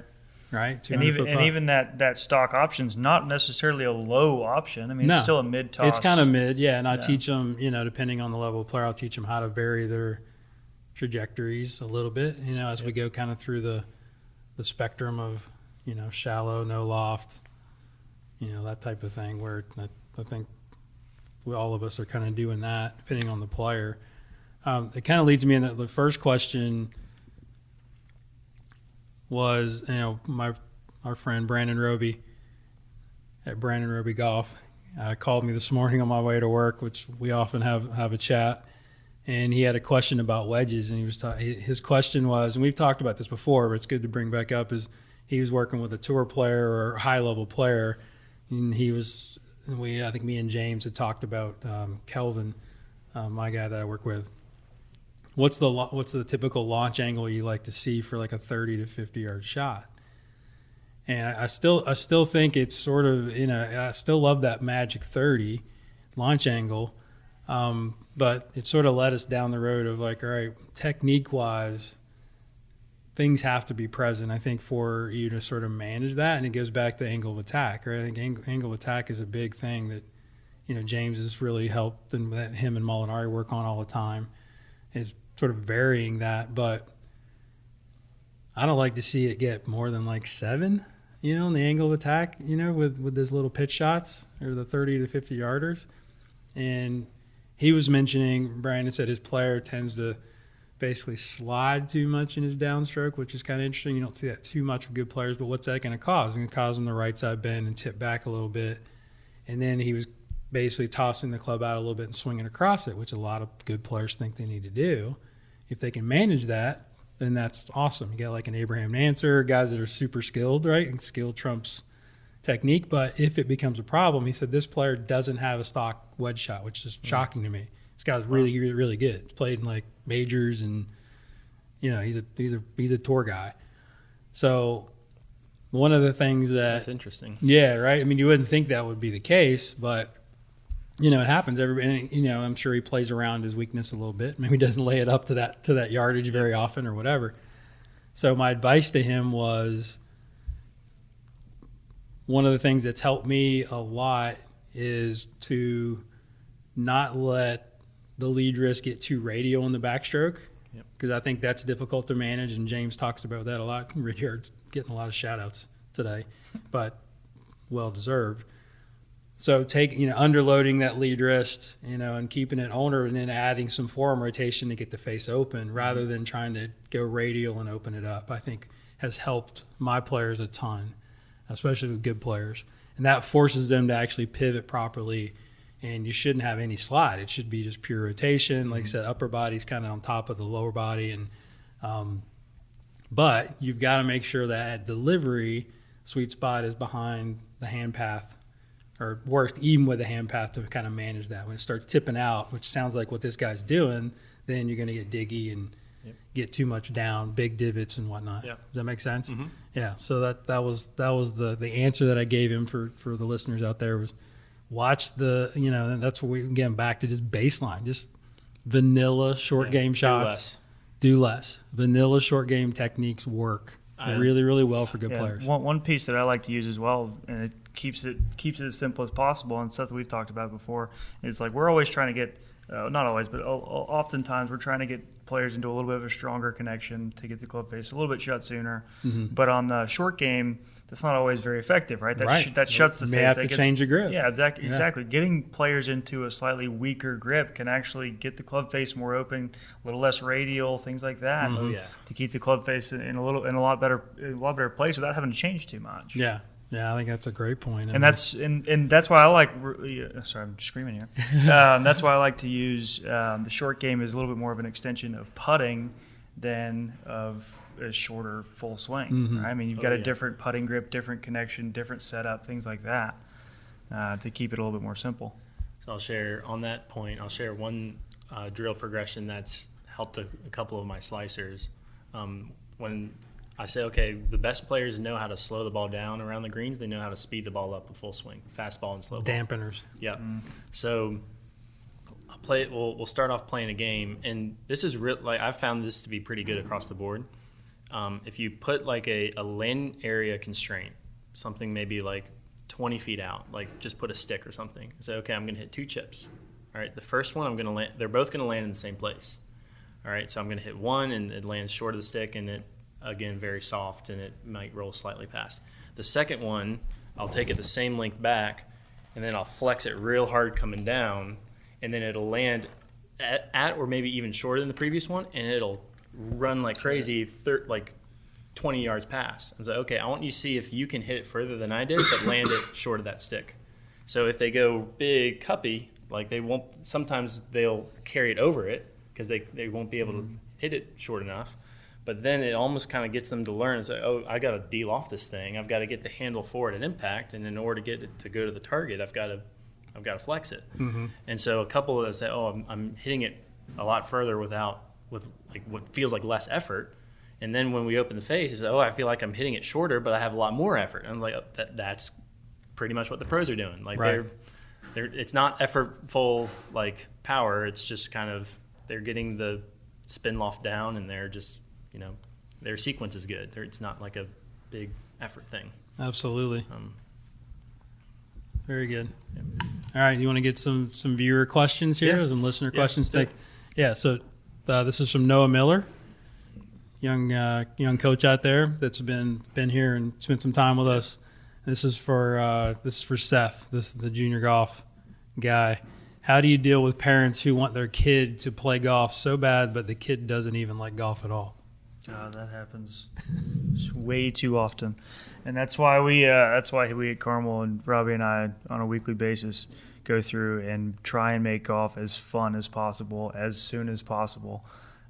Right, And even that stock option's not necessarily a low option. I mean, it's still a mid toss. It's kind of mid, yeah. And I teach them, depending on the level of player, I'll teach them how to vary their trajectories a little bit, as we go kind of through the spectrum of, shallow, no loft, that type of thing. Where I think all of us are kind of doing that, depending on the player. It kind of leads me into the first question. Was our friend Brandon Roby at Brandon Roby Golf called me this morning on my way to work, which we often have a chat, and he had a question about wedges, and his question was, and we've talked about this before, but it's good to bring back up, is he was working with a tour player or high level player, and I think me and James had talked about Kelvin, my guy that I work with. What's the typical launch angle you like to see for like a 30 to 50 yard shot? And I still think it's sort of, I still love that magic 30 launch angle, but it sort of led us down the road of like, all right, technique wise, things have to be present, I think, for you to sort of manage that. And it goes back to angle of attack, right? I think angle of attack is a big thing that, James has really helped, and that him and Molinari work on all the time, is sort of varying that. But I don't like to see it get more than like 7, in the angle of attack, with those little pitch shots or the 30 to 50 yarders. And he was mentioning, Brandon said his player tends to basically slide too much in his downstroke, which is kind of interesting. You don't see that too much with good players, but what's that going to cause? It's going to cause them the right side bend and tip back a little bit. And then he was basically tossing the club out a little bit and swinging across it, which a lot of good players think they need to do. If they can manage that, then that's awesome. You got like an Abraham Nantzer, guys that are super skilled, right? And skill trumps technique. But if it becomes a problem, he said this player doesn't have a stock wedge shot, which is shocking to me. This guy's really, really, really good. He's played in like majors, and he's a tour guy. So one of the things that's interesting. Yeah, right. I mean, you wouldn't think that would be the case, but it happens. I'm sure he plays around his weakness a little bit. Maybe he doesn't lay it up to that yardage very often or whatever. So my advice to him was, one of the things that's helped me a lot is to not let the lead risk get too radial in the backstroke, because I think that's difficult to manage, and James talks about that a lot. Richard's getting a lot of shout-outs today, but well-deserved. So underloading that lead wrist, and keeping it on her, and then adding some forearm rotation to get the face open, rather than trying to go radial and open it up, I think has helped my players a ton, especially with good players. And that forces them to actually pivot properly, and you shouldn't have any slide. It should be just pure rotation. Like I said, upper body's kind of on top of the lower body, and but you've got to make sure that at delivery, sweet spot is behind the hand path, or worse, even with the hand path, to kind of manage that. When it starts tipping out, which sounds like what this guy's doing, then you're going to get diggy and get too much down, big divots and whatnot. Does that make sense? Mm-hmm. Yeah. So that was the answer that I gave him for the listeners out there, was watch and that's where we get back to just baseline, just vanilla short game shots. Do less. Vanilla short game techniques work really, really well for good players. One piece that I like to use as well, and it keeps it as simple as possible, and stuff that we've talked about before, is like we're always trying to get, not always, but oftentimes we're trying to get players into a little bit of a stronger connection to get the club face a little bit shut sooner. Mm-hmm. But on the short game, that's not always very effective, right? That shuts the face. You may have to change your grip. Yeah, exactly. Getting players into a slightly weaker grip can actually get the club face more open, a little less radial, things like that. Mm-hmm. To keep the club face in a lot better place without having to change too much. Yeah. Yeah, I think that's a great point. And that's why I like. Sorry, I'm screaming here. That's why I like to use the short game as a little bit more of an extension of putting than of a shorter full swing. Mm-hmm. Right? I mean, you've got a different putting grip, different connection, different setup, things like that, to keep it a little bit more simple. So I'll share on that point. I'll share one drill progression that's helped a couple of my slicers. When I say, okay, the best players know how to slow the ball down around the greens. They know how to speed the ball up a full swing, fast ball and slow ball. Dampeners. Yep. So We'll start off playing a game, and this is like I found this to be pretty good across the board. If you put like a land area constraint, something maybe like 20 feet out, like just put a stick or something. Say, okay, I'm going to hit 2 chips. All right, the first one I'm going to land. They're both going to land in the same place. All right, so I'm going to hit one, and it lands short of the stick, and it again very soft, and it might roll slightly past. The second one, I'll take it the same length back, and then I'll flex it real hard coming down, and then it'll land at or maybe even shorter than the previous one, and it'll run like crazy, like 20 yards past. I was like, okay, I want you to see if you can hit it further than I did, but land it short of that stick. So if they go big cuppy, like sometimes they'll carry it over it because they won't be able to hit it short enough. But then it almost kind of gets them to learn and say, oh, I got to deal off this thing. I've got to get the handle forward at impact, and in order to get it to go to the target, I've got to flex it. Mm-hmm. And so a couple of us say, oh, I'm hitting it a lot further with like what feels like less effort. And then when we open the face, it's oh, I feel like I'm hitting it shorter, but I have a lot more effort. And I'm like, oh, that's pretty much what the pros are doing. Like right. they're it's not effortful like power. It's just kind of they're getting the spin loft down, and they're just their sequence is good. It's not like a big effort thing. Absolutely. Very good. Yeah. All right, you want to get some viewer questions here, some listener questions? Yeah. So this is from Noah Miller, young coach out there that's been here and spent some time with us. This is for Seth. This is the junior golf guy. How do you deal with parents who want their kid to play golf so bad, but the kid doesn't even like golf at all? That happens way too often, and that's why we at Carmel, and Robbie and I on a weekly basis go through and try and make golf as fun as possible as soon as possible.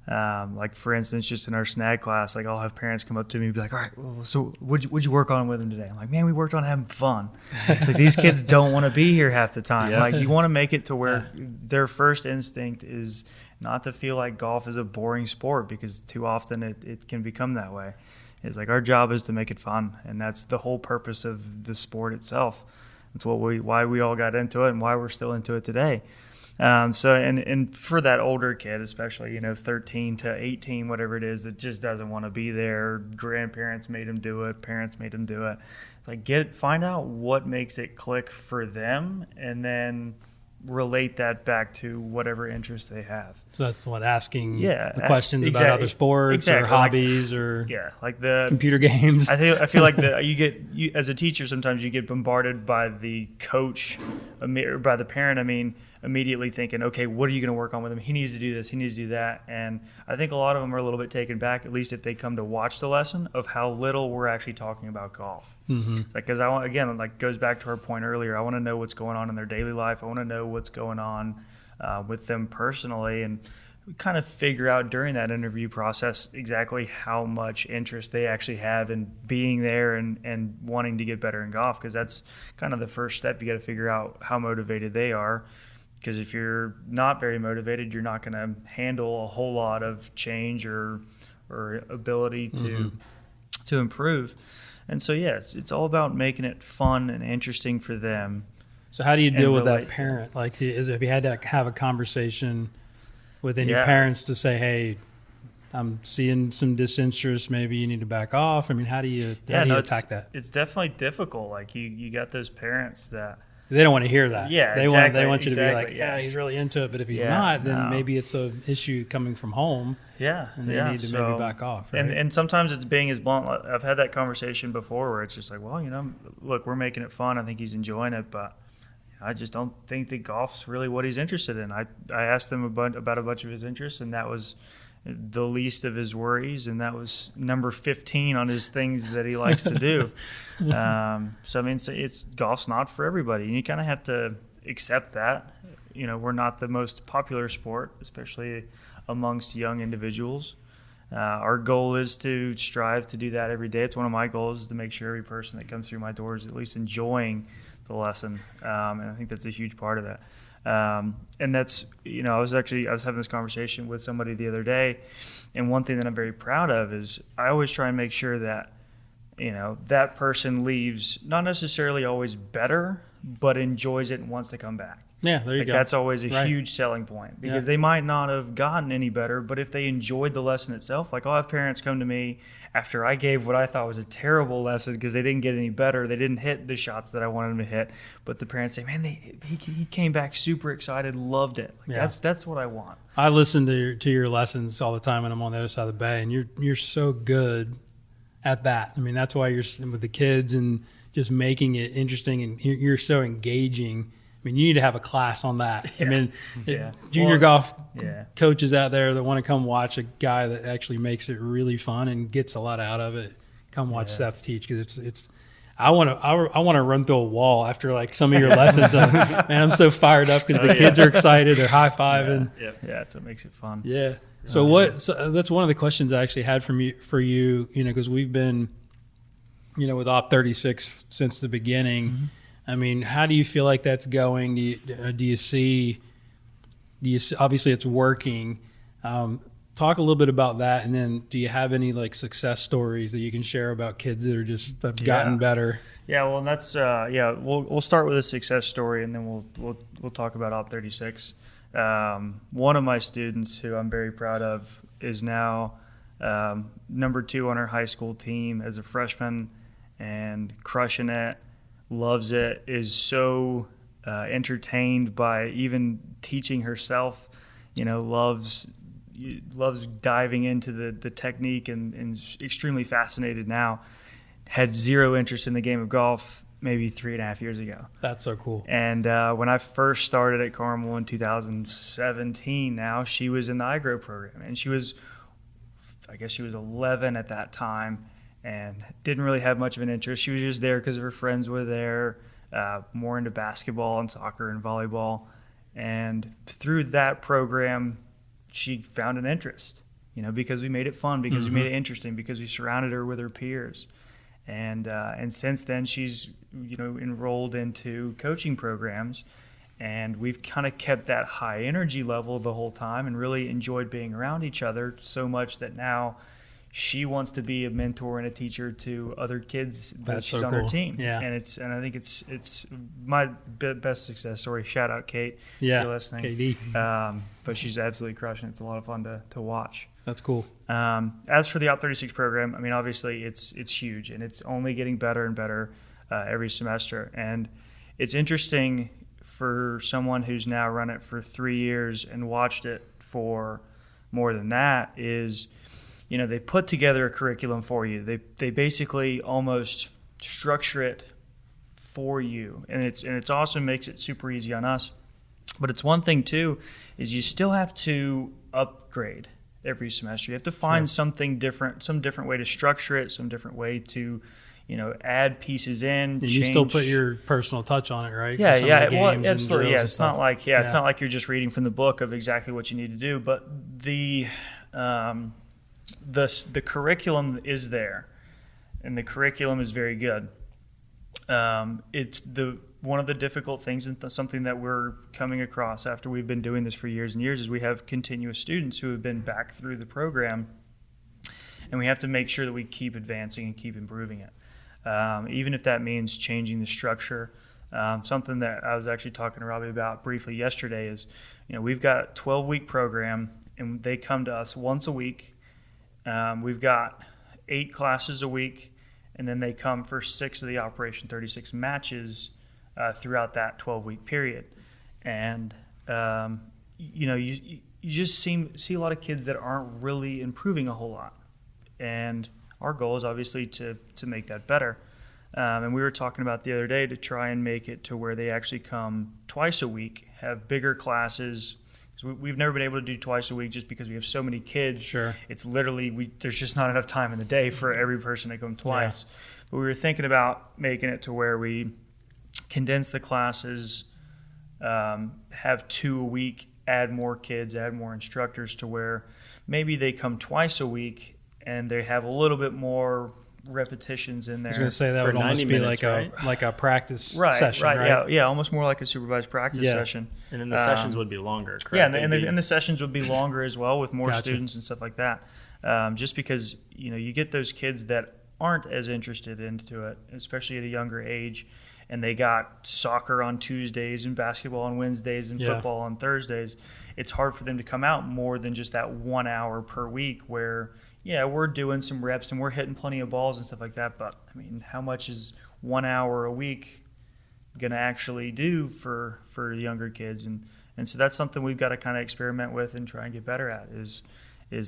Like for instance, just in our snag class, like I'll have parents come up to me and be like, all right, well, so what'd you work on with them today? I'm like, man, we worked on having fun. It's like these kids don't want to be here half the time. Yeah. Like you want to make it to where their first instinct is not to feel like golf is a boring sport, because too often it can become that way. It's like our job is to make it fun, and that's the whole purpose of the sport itself. That's why we all got into it and why we're still into it today. And for that older kid, especially 13 to 18, whatever it is, that just doesn't want to be there. Grandparents made him do it. Parents made him do it. It's like find out what makes it click for them, and then relate that back to whatever interests they have. So that's what asking the questions about other sports or hobbies or like the computer games. I feel like you as a teacher sometimes you get bombarded by the coach or by the parent. I mean, immediately thinking, okay, what are you going to work on with him? He needs to do this. He needs to do that. And I think a lot of them are a little bit taken back, at least if they come to watch the lesson, of how little we're actually talking about golf. Mm-hmm. Because goes back to our point earlier. I want to know what's going on in their daily life. I want to know what's going on with them personally, and kind of figure out during that interview process exactly how much interest they actually have in being there and wanting to get better in golf, because that's kind of the first step. You got to figure out how motivated they are, because if you're not very motivated, you're not going to handle a whole lot of change or ability to improve. And so, it's all about making it fun and interesting for them. So how do you deal with that parent? Like, have you had to have a conversation within your parents to say, hey, I'm seeing some disinterest, maybe you need to back off? I mean, how do you attack that? It's definitely difficult. Like you got those parents that they don't want to hear that. Yeah, they want you to be like, he's really into it. But if he's not, then maybe it's an issue coming from home. Yeah, and they need to maybe back off. Right? And sometimes it's being as blunt. I've had that conversation before where it's just like, well, look, we're making it fun. I think he's enjoying it, but I just don't think that golf's really what he's interested in. I asked him about a bunch of his interests, and that was the least of his worries, and that was number 15 on his things that he likes to do. So I mean, it's golf's not for everybody, and you kind of have to accept that. We're not the most popular sport, especially amongst young individuals. Our goal is to strive to do that every day. It's one of my goals, is to make sure every person that comes through my doors is at least enjoying the lesson, and I think that's a huge part of that. And that's, I was having this conversation with somebody the other day, and one thing that I'm very proud of is I always try and make sure that, that person leaves not necessarily always better, but enjoys it and wants to come back. Yeah, there you go. That's always a Right. huge selling point because they might not have gotten any better, but if they enjoyed the lesson itself, like I'll have parents come to me after I gave what I thought was a terrible lesson because they didn't get any better. They didn't hit the shots that I wanted them to hit, but the parents say, "Man, he came back super excited, loved it." Like, Yeah. that's what I want. I listen to your lessons all the time when I'm on the other side of the bay, and you're so good at that. I mean, that's why you're with the kids and just making it interesting, and you're so engaging. I mean, you need to have a class on that. I mean, junior golf coaches out there that want to come watch a guy that actually makes it really fun and gets a lot out of it. Come watch Seth teach because it's. I want to run through a wall after like some of your lessons. Man, I'm so fired up because the kids are excited. They're high fiving. Yeah, that's what makes it fun. Yeah. So that's one of the questions I actually had for you. You know, because we've been, you know, with Op 36 since the beginning. Mm-hmm. I mean, how do you feel like that's going? Do you see obviously it's working. Talk a little bit about that, and then do you have any like success stories that you can share about kids that are just have gotten better? Yeah, well, and that's we'll start with a success story, and then we'll talk about Op 36. One of my students who I'm very proud of is now number 2 on her high school team as a freshman and crushing it. Loves it, is so entertained by even teaching herself, you know, loves diving into the technique and is extremely fascinated now. Had zero interest in the game of golf maybe 3.5 years ago. That's so cool. And when I first started at Carmel in 2017 now, she was in the iGrow program, and she was 11 at that time, and didn't really have much of an interest. She was just there because her friends were there, more into basketball and soccer and volleyball. And through that program, she found an interest, you know, because we made it fun, because we made it interesting, because we surrounded her with her peers. And since then, she's, you know, enrolled into coaching programs, and we've kind of kept that high energy level the whole time and really enjoyed being around each other so much that now she wants to be a mentor and a teacher to other kids that she's on her team. Yeah. And I think it's my best success story. Shout out Kate. Yeah. If you're listening. KD. But she's absolutely crushing it. It's a lot of fun to watch. That's cool. As for the Op 36 program, I mean, obviously it's huge, and it's only getting better and better every semester. And it's interesting for someone who's now run it for 3 years and watched it for more than that is, you know, they put together a curriculum for you. They basically almost structure it for you, and it's awesome. Makes it super easy on us. But it's one thing too, is you still have to upgrade every semester. You have to find something different, some different way to structure it, some different way to, you know, add pieces in. And you still put your personal touch on it, right? Yeah, Some of yeah, the well, games and absolutely. drills Yeah, and it's stuff. not like it's not like you're just reading from the book of exactly what you need to do, but the curriculum is there, and the curriculum is very good. It's one of the difficult things, and something that we're coming across after we've been doing this for years and years, is we have continuous students who have been back through the program, and we have to make sure that we keep advancing and keep improving it, even if that means changing the structure. Something that I was actually talking to Robbie about briefly yesterday is, you know, we've got a 12-week program, and they come to us once a week. We've got 8 classes a week, and then they come for 6 of the Operation 36 matches throughout that 12-week period. And you know, you just see a lot of kids that aren't really improving a whole lot. And our goal is obviously to make that better. And we were talking about the other day to try and make it to where they actually come twice a week, have bigger classes. We've never been able to do twice a week just because we have so many kids. Sure. It's literally, there's just not enough time in the day for every person to come twice. Yeah. But we were thinking about making it to where we condense the classes, have 2 a week, add more kids, add more instructors, to where maybe they come twice a week and they have a little bit more repetitions in there. I was going to say that would almost be like a practice session, right? Yeah, almost more like a supervised practice session. And then the sessions would be longer, correct? Yeah, and the sessions would be longer as well, with more students and stuff like that. Just because, you know, you get those kids that aren't as interested into it, especially at a younger age, and they got soccer on Tuesdays and basketball on Wednesdays and football on Thursdays, it's hard for them to come out more than just that 1 hour per week where, we're doing some reps and we're hitting plenty of balls and stuff like that. But, I mean, how much is 1 hour a week going to actually do for younger kids? And so that's something we've got to kind of experiment with and try and get better at is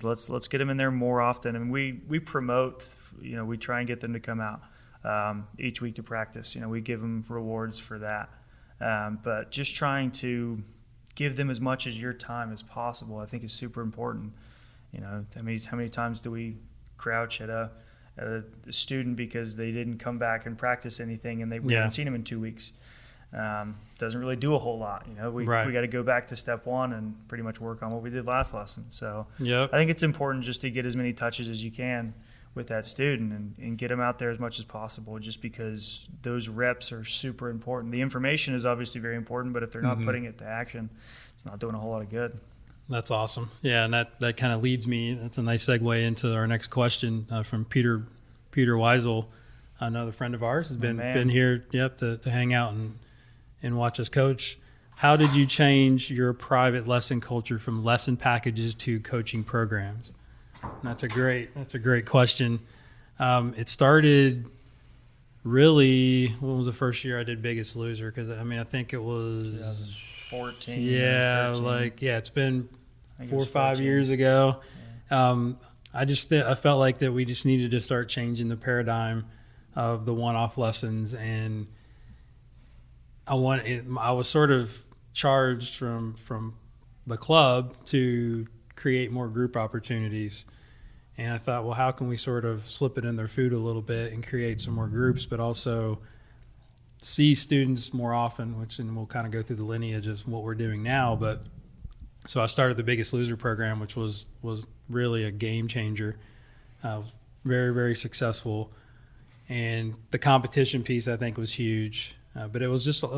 let's get them in there more often. And we promote, we try and get them to come out each week to practice. We give them rewards for that. But just trying to give them as much as your time as possible, I think, is super important. How many times do we crouch at a student because they didn't come back and practice anything and we haven't seen them in 2 weeks? Doesn't really do a whole lot. We got to go back to step one and pretty much work on what we did last lesson. So I think it's important just to get as many touches as you can with that student and get them out there as much as possible, just because those reps are super important. The information is obviously very important, but if they're not putting it to action, it's not doing a whole lot of good. That's awesome. Yeah, and that kind of leads me. That's a nice segue into our next question from Peter Weisel, another friend of ours, has been here to hang out and watch us coach. How did you change your private lesson culture from lesson packages to coaching programs? And that's a great question. It started really, when was the first year I did Biggest Loser? Because I think it was 2014. Yeah, 13. It's been 4 or 5 years ago. I felt like that we just needed to start changing the paradigm of the one-off lessons, and I was sort of charged from the club to create more group opportunities. And I thought, well, how can we sort of slip it in their food a little bit and create some more groups, but also see students more often, and we'll kind of go through the lineage of what we're doing now. But so I started the Biggest Loser program, which was really a game changer, very, very successful. And the competition piece, I think, was huge. But it was just, a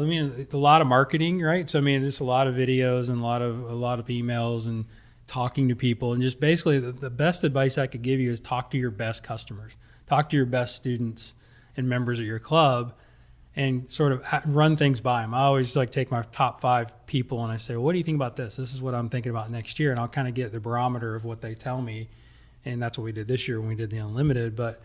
lot of marketing, right? So, just a lot of videos and a lot of emails and talking to people. And just basically the best advice I could give you is talk to your best customers, talk to your best students and members of your club, and sort of run things by them. I always take my top 5 people and I say, well, what do you think about this? This is what I'm thinking about next year. And I'll kind of get the barometer of what they tell me. And that's what we did this year when we did the Unlimited. But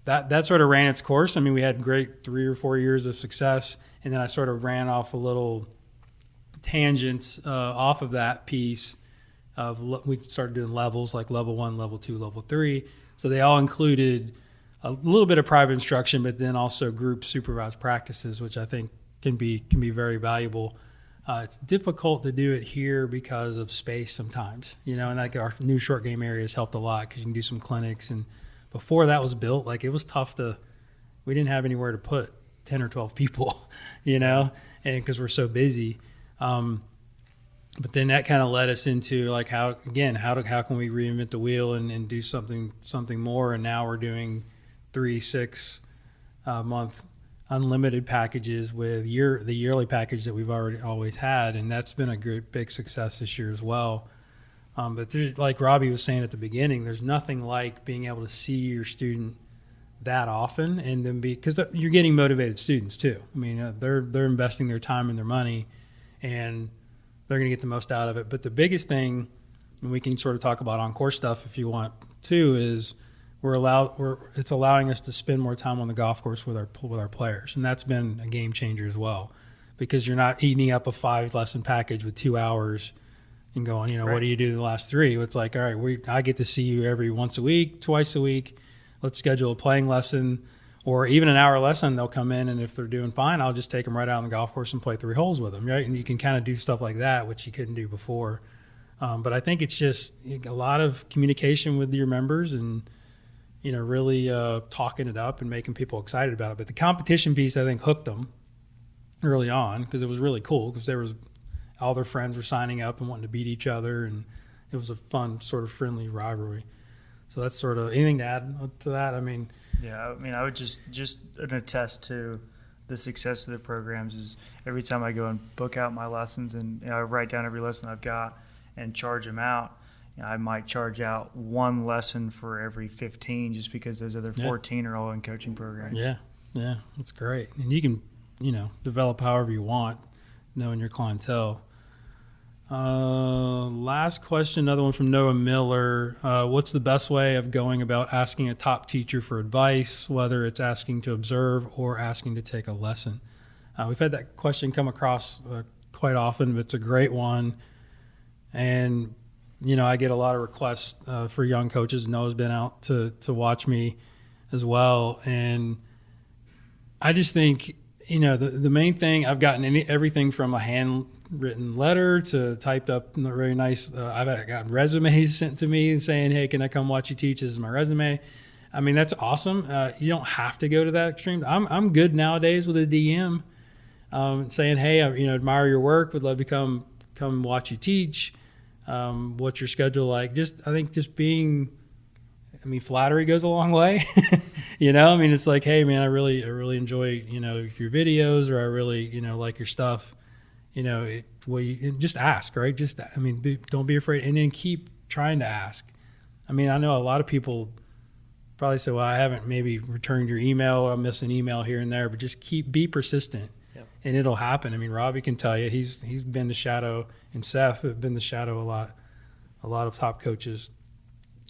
that sort of ran its course. We had great 3 or 4 years of success, and then I sort of ran off a little tangents off of that piece we started doing levels, like level 1, level 2, level 3. So they all included a little bit of private instruction, but then also group supervised practices, which I think can be very valuable. It's difficult to do it here because of space sometimes, and our new short game area has helped a lot because you can do some clinics. And before that was built, it was tough we didn't have anywhere to put 10 or 12 people, and because we're so busy. But then that kind of led us into how can we reinvent the wheel and do something more? And now we're doing 3-6 month unlimited packages with the yearly package that we've always had, and that's been a good big success this year as well. But like Robbie was saying at the beginning, there's nothing like being able to see your student that often, and then because you're getting motivated students too. They're investing their time and their money, and they're going to get the most out of it. But the biggest thing, and we can sort of talk about on-course stuff if you want to, is it's allowing us to spend more time on the golf course with our players, and that's been a game changer as well, because you're not eating up a 5-lesson package with 2 hours and going, right. What do you do the last 3? It's all right, I get to see you every once a week, twice a week. Let's schedule a playing lesson or even an hour lesson. They'll come in, and if they're doing fine, I'll just take them right out on the golf course and play 3 holes with them, right? And you can kind of do stuff like that, which you couldn't do before. But I think it's just a lot of communication with your members and, really talking it up and making people excited about it. But the competition piece, I think, hooked them early on because it was really cool because all their friends were signing up and wanting to beat each other, and it was a fun sort of friendly rivalry. So that's sort of anything to add to that. I would just attest to the success of the programs is every time I go and book out my lessons and I write down every lesson I've got and charge them out. I might charge out one lesson for every 15 just because those other 14 are all in coaching programs. Yeah, that's great. And you can, develop however you want, knowing your clientele. Last question, another one from Noah Miller. What's the best way of going about asking a top teacher for advice, whether it's asking to observe or asking to take a lesson? We've had that question come across quite often, but it's a great one. And, I get a lot of requests for young coaches. Noah's been out to watch me as well. And I just think, the main thing, I've gotten everything from a handwritten letter to typed up very nice. I've gotten resumes sent to me saying, hey, can I come watch you teach? This is my resume. I mean, that's awesome. You don't have to go to that extreme. I'm good nowadays with a DM saying, hey, I admire your work. Would love to come watch you teach. What's your schedule like? I think being, flattery goes a long way. It's like, hey man, I really enjoy, your videos, or I really, like your stuff. Just ask, right? Don't be afraid, and then keep trying to ask. I know a lot of people probably say, well, I haven't maybe returned your email, or I miss an email here and there, but just be persistent. Yep. And it'll happen. Robbie can tell you, he's been the shadow, and Seth have been the shadow a lot of top coaches.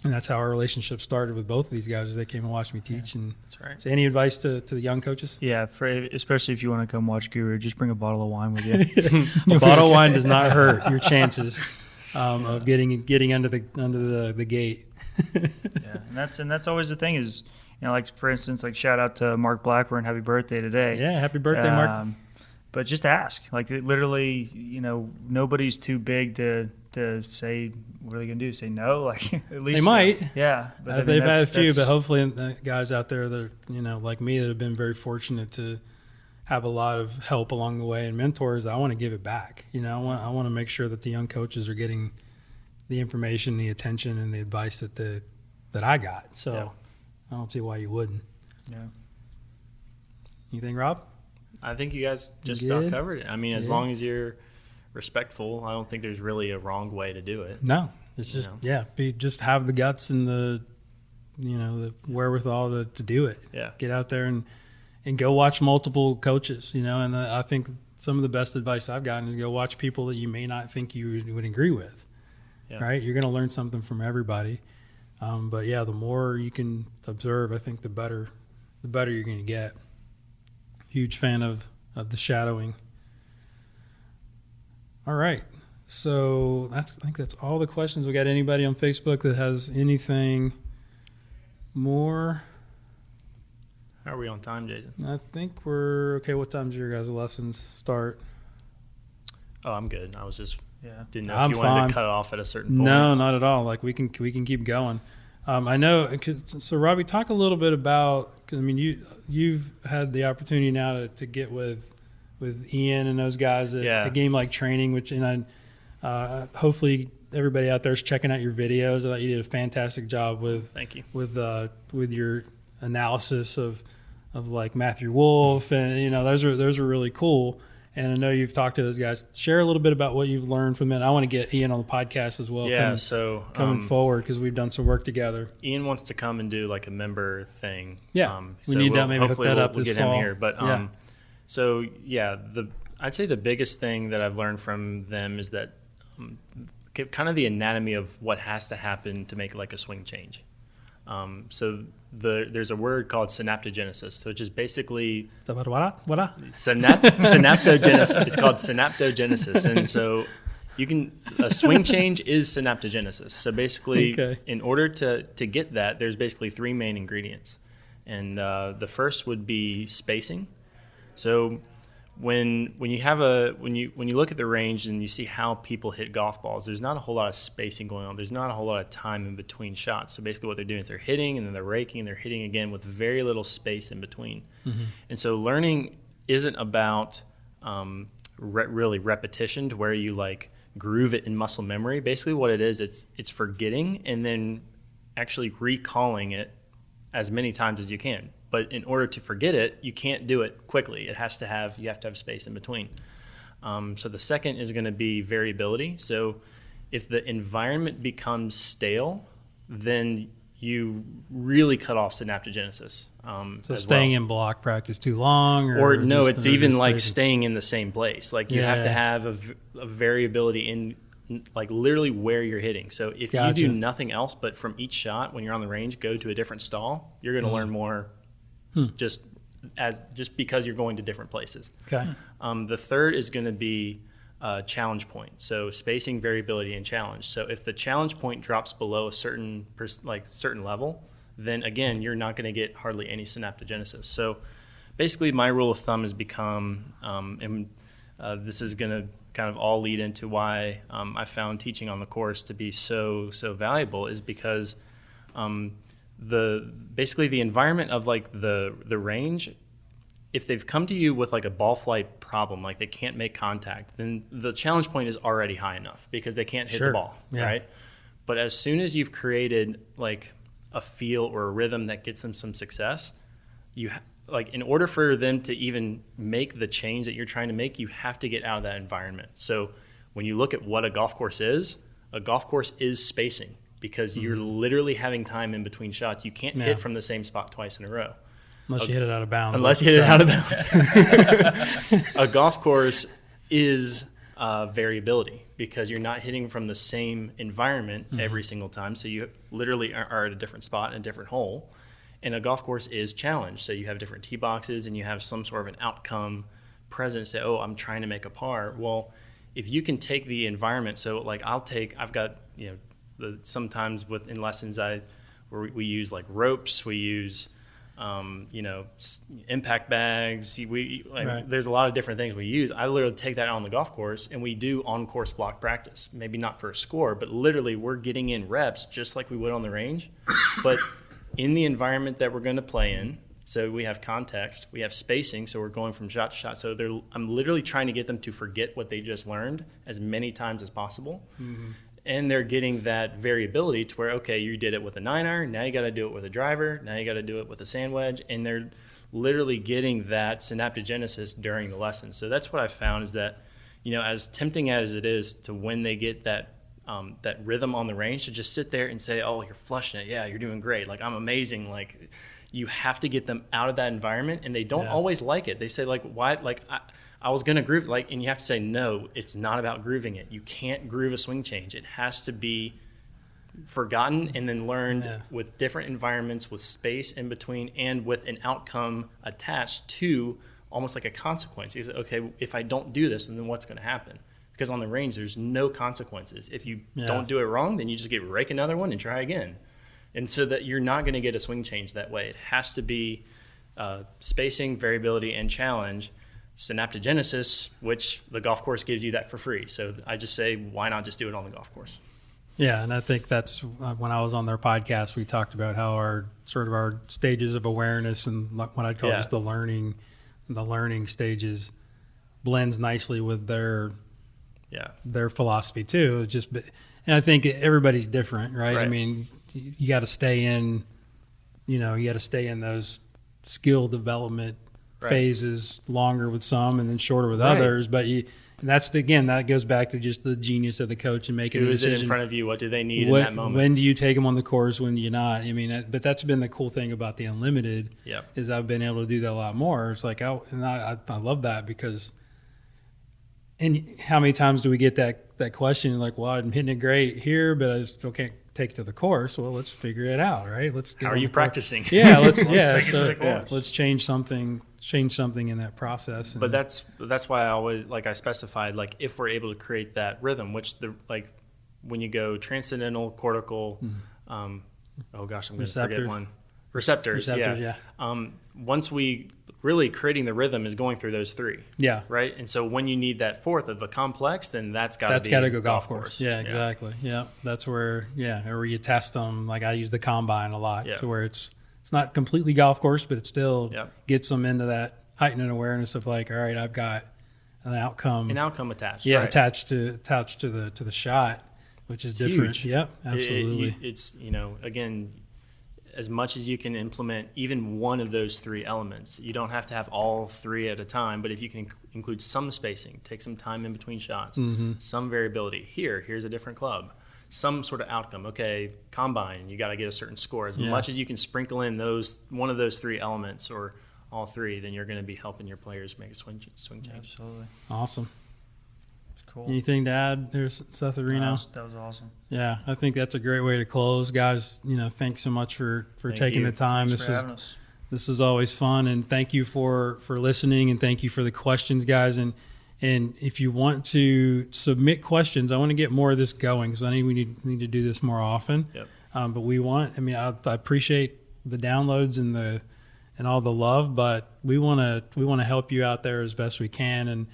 And that's how our relationship started with both of these guys, as they came and watched me teach. Yeah, and that's right. So any advice to the young coaches? Yeah, especially if you want to come watch Guru, just bring a bottle of wine with you. A bottle of wine does not hurt your chances of getting under the gate. Yeah, and that's always the thing is, like for instance, like shout out to Mark Blackburn, happy birthday today. Yeah, happy birthday, Mark. But just ask. Like literally, nobody's too big to say, what are they going to do? Say no? Like at least they might. Yeah. But they've had a few, but hopefully the guys out there that like me, that have been very fortunate to have a lot of help along the way and mentors. I want to give it back. I want to make sure that the young coaches are getting the information, the attention, and the advice that I got. So yeah. I don't see why you wouldn't. Yeah. Anything, Rob? I think you guys just about covered it. As long as you're respectful, I don't think there's really a wrong way to do it. No, it's just just have the guts and the wherewithal to do it. Yeah, get out there and go watch multiple coaches. And I think some of the best advice I've gotten is go watch people that you may not think you would agree with. Yeah. Right, you're going to learn something from everybody. But yeah, the more you can observe, I think the better you're going to get. Huge fan of the shadowing. All right. So I think that's all the questions. We got anybody on Facebook that has anything more? How are we on time, Jason? I think we're okay. What time do your guys' lessons start? Oh, I'm good. I was just didn't know if you wanted to cut it off at a certain point. No, not at all. Like we can keep going. I know. So, Robbie, talk a little bit about, because you've had the opportunity now to get with Ian and those guys at Game Like Training, hopefully everybody out there is checking out your videos. I thought you did a fantastic job with. Thank you. With your analysis of like Matthew Wolf, and those are really cool. And I know you've talked to those guys. Share a little bit about what you've learned from them. I want to get Ian on the podcast as well. Yeah, coming forward, because we've done some work together. Ian wants to come and do like a member thing. Yeah, we need to maybe hook that up this fall. We'll get him here. But I'd say the biggest thing that I've learned from them is that kind of the anatomy of what has to happen to make like a swing change. There's a word called synaptogenesis, which is basically synaptogenesis. It's called synaptogenesis, and so a swing change is synaptogenesis. So basically, in order to get that, there's basically three main ingredients, and the first would be spacing. So when you look at the range and you see how people hit golf balls, there's not a whole lot of spacing going on. There's not a whole lot of time in between shots. So basically what they're doing is they're hitting and then they're raking and they're hitting again with very little space in between. Mm-hmm. And so learning isn't about really repetition to where you like groove it in muscle memory. Basically what it is, it's forgetting and then actually recalling it as many times as you can. But in order to forget it, you can't do it quickly. You have to have space in between. So the second is going to be variability. So if the environment becomes stale, then you really cut off synaptogenesis. So staying in block practice too long, or no, just it's even like spacing? staying in the same place. Like you have to have a variability in like literally where you're hitting. So if you do nothing else but from each shot when you're on the range, go to a different stall, you're going to learn more just because you're going to different places. Okay. The third is going to be challenge point. So spacing, variability, and challenge. So if the challenge point drops below a certain level, then again, you're not going to get hardly any synaptogenesis. So basically my rule of thumb has become, and this is going to kind of all lead into why I found teaching on the course to be so valuable, is because basically the environment of like the range, if they've come to you with like a ball flight problem, like they can't make contact, then the challenge point is already high enough because they can't hit the ball, right? But as soon as you've created like a feel or a rhythm that gets them some success, like in order for them to even make the change that you're trying to make, you have to get out of that environment. So when you look at what a golf course is spacing, because you're literally having time in between shots. You can't hit from the same spot twice in a row. Unless you hit it out of bounds. A golf course is variability, because you're not hitting from the same environment every single time. So you literally are at a different spot in a different hole. And a golf course is challenge. So you have different tee boxes and you have some sort of an outcome present. Say, oh, I'm trying to make a par. Well, if you can take the environment, so like I've got, sometimes in lessons where we use like ropes, we use, impact bags. There's a lot of different things we use. I literally take that out on the golf course and we do on-course block practice. Maybe not for a score, but literally we're getting in reps just like we would on the range. But in the environment that we're going to play in, so we have context, we have spacing, so we're going from shot to shot. So I'm literally trying to get them to forget what they just learned as many times as possible. Mm-hmm. And they're getting that variability to where, okay, you did it with a 9-iron, now you got to do it with a driver, now you got to do it with a sand wedge, and they're literally getting that synaptogenesis during the lesson. So that's what I found is that, as tempting as it is to when they get that rhythm on the range, to just sit there and say, oh, you're flushing it, yeah, you're doing great, like I'm amazing, like you have to get them out of that environment, and they don't always like it. They say like, why, like I was gonna groove, like, and you have to say, no, it's not about grooving it. You can't groove a swing change. It has to be forgotten and then learned with different environments, with space in between, and with an outcome attached to almost like a consequence. You say, okay, if I don't do this, then what's gonna happen? Because on the range, there's no consequences. If you don't do it wrong, then you just get rake another one and try again. And so that you're not gonna get a swing change that way. It has to be spacing, variability, and challenge. Synaptogenesis, which the golf course gives you that for free. So I just say, why not just do it on the golf course? Yeah, and I think that's when I was on their podcast, we talked about how our stages of awareness and what I'd call just the learning stages blends nicely with their philosophy too. And I think everybody's different, right? I mean, you got to stay in, those skill development phases longer with some and then shorter with others. But that goes back to just the genius of the coach and making a decision. Who is it in front of you? What do they need in that moment? When do you take them on the course? When do you not? I mean, but that's been the cool thing about the Unlimited is I've been able to do that a lot more. It's like, I love that because, and how many times do we get that question like, well, I'm hitting it great here, but I still can't take it to the course. Well, let's figure it out, right? How are you practicing? Yeah, let's take it to the course. Let's change something in that process. But that's why I always, like, I specified, like, if we're able to create that rhythm, which when you go transcendental, cortical, oh gosh, I'm going to forget one. Receptors, yeah. Once we really creating the rhythm is going through those three. Yeah. Right. And so when you need that fourth of the complex, then that's got to go golf course. Yeah, exactly. Yeah. That's where you test them. Like I use the combine a lot to where it's not completely golf course, but it still gets them into that heightened awareness of like, all right, I've got an outcome attached. Yeah. Right. Attached to the shot, which is different. Huge. Yep. Absolutely. It's, again, as much as you can implement even one of those three elements. You don't have to have all three at a time, but if you can include some spacing, take some time in between shots, some variability. Here's a different club, some sort of outcome. Okay, combine, you got to get a certain score. As much as you can sprinkle in one of those three elements or all three, then you're going to be helping your players make a swing change. Absolutely. Awesome. Cool. Anything to add there, Seth Areno? That was awesome. Yeah, I think that's a great way to close. Guys, thanks so much for taking the time. Thanks for having us. This is always fun, and thank you for listening, and thank you for the questions, guys. And if you want to submit questions, I want to get more of this going, so I think we need to do this more often. Yep. But I appreciate the downloads and all the love, but we want to help you out there as best we can, and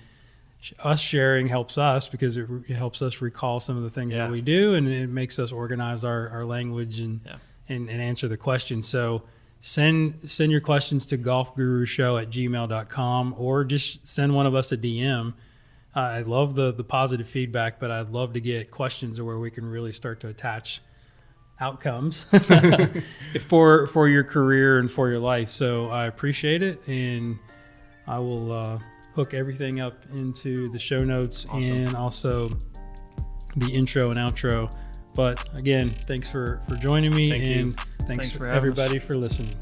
us sharing helps us because it helps us recall some of the things that we do, and it makes us organize our language and answer the questions. So send your questions to golfgurushow@gmail.com, or just send one of us a DM. I love the positive feedback, but I'd love to get questions where we can really start to attach outcomes for your career and for your life. So I appreciate it, and I will hook everything up into the show notes and also the intro and outro. But again, thanks for joining me, Thank you. and thanks for for having everybody us. for listening.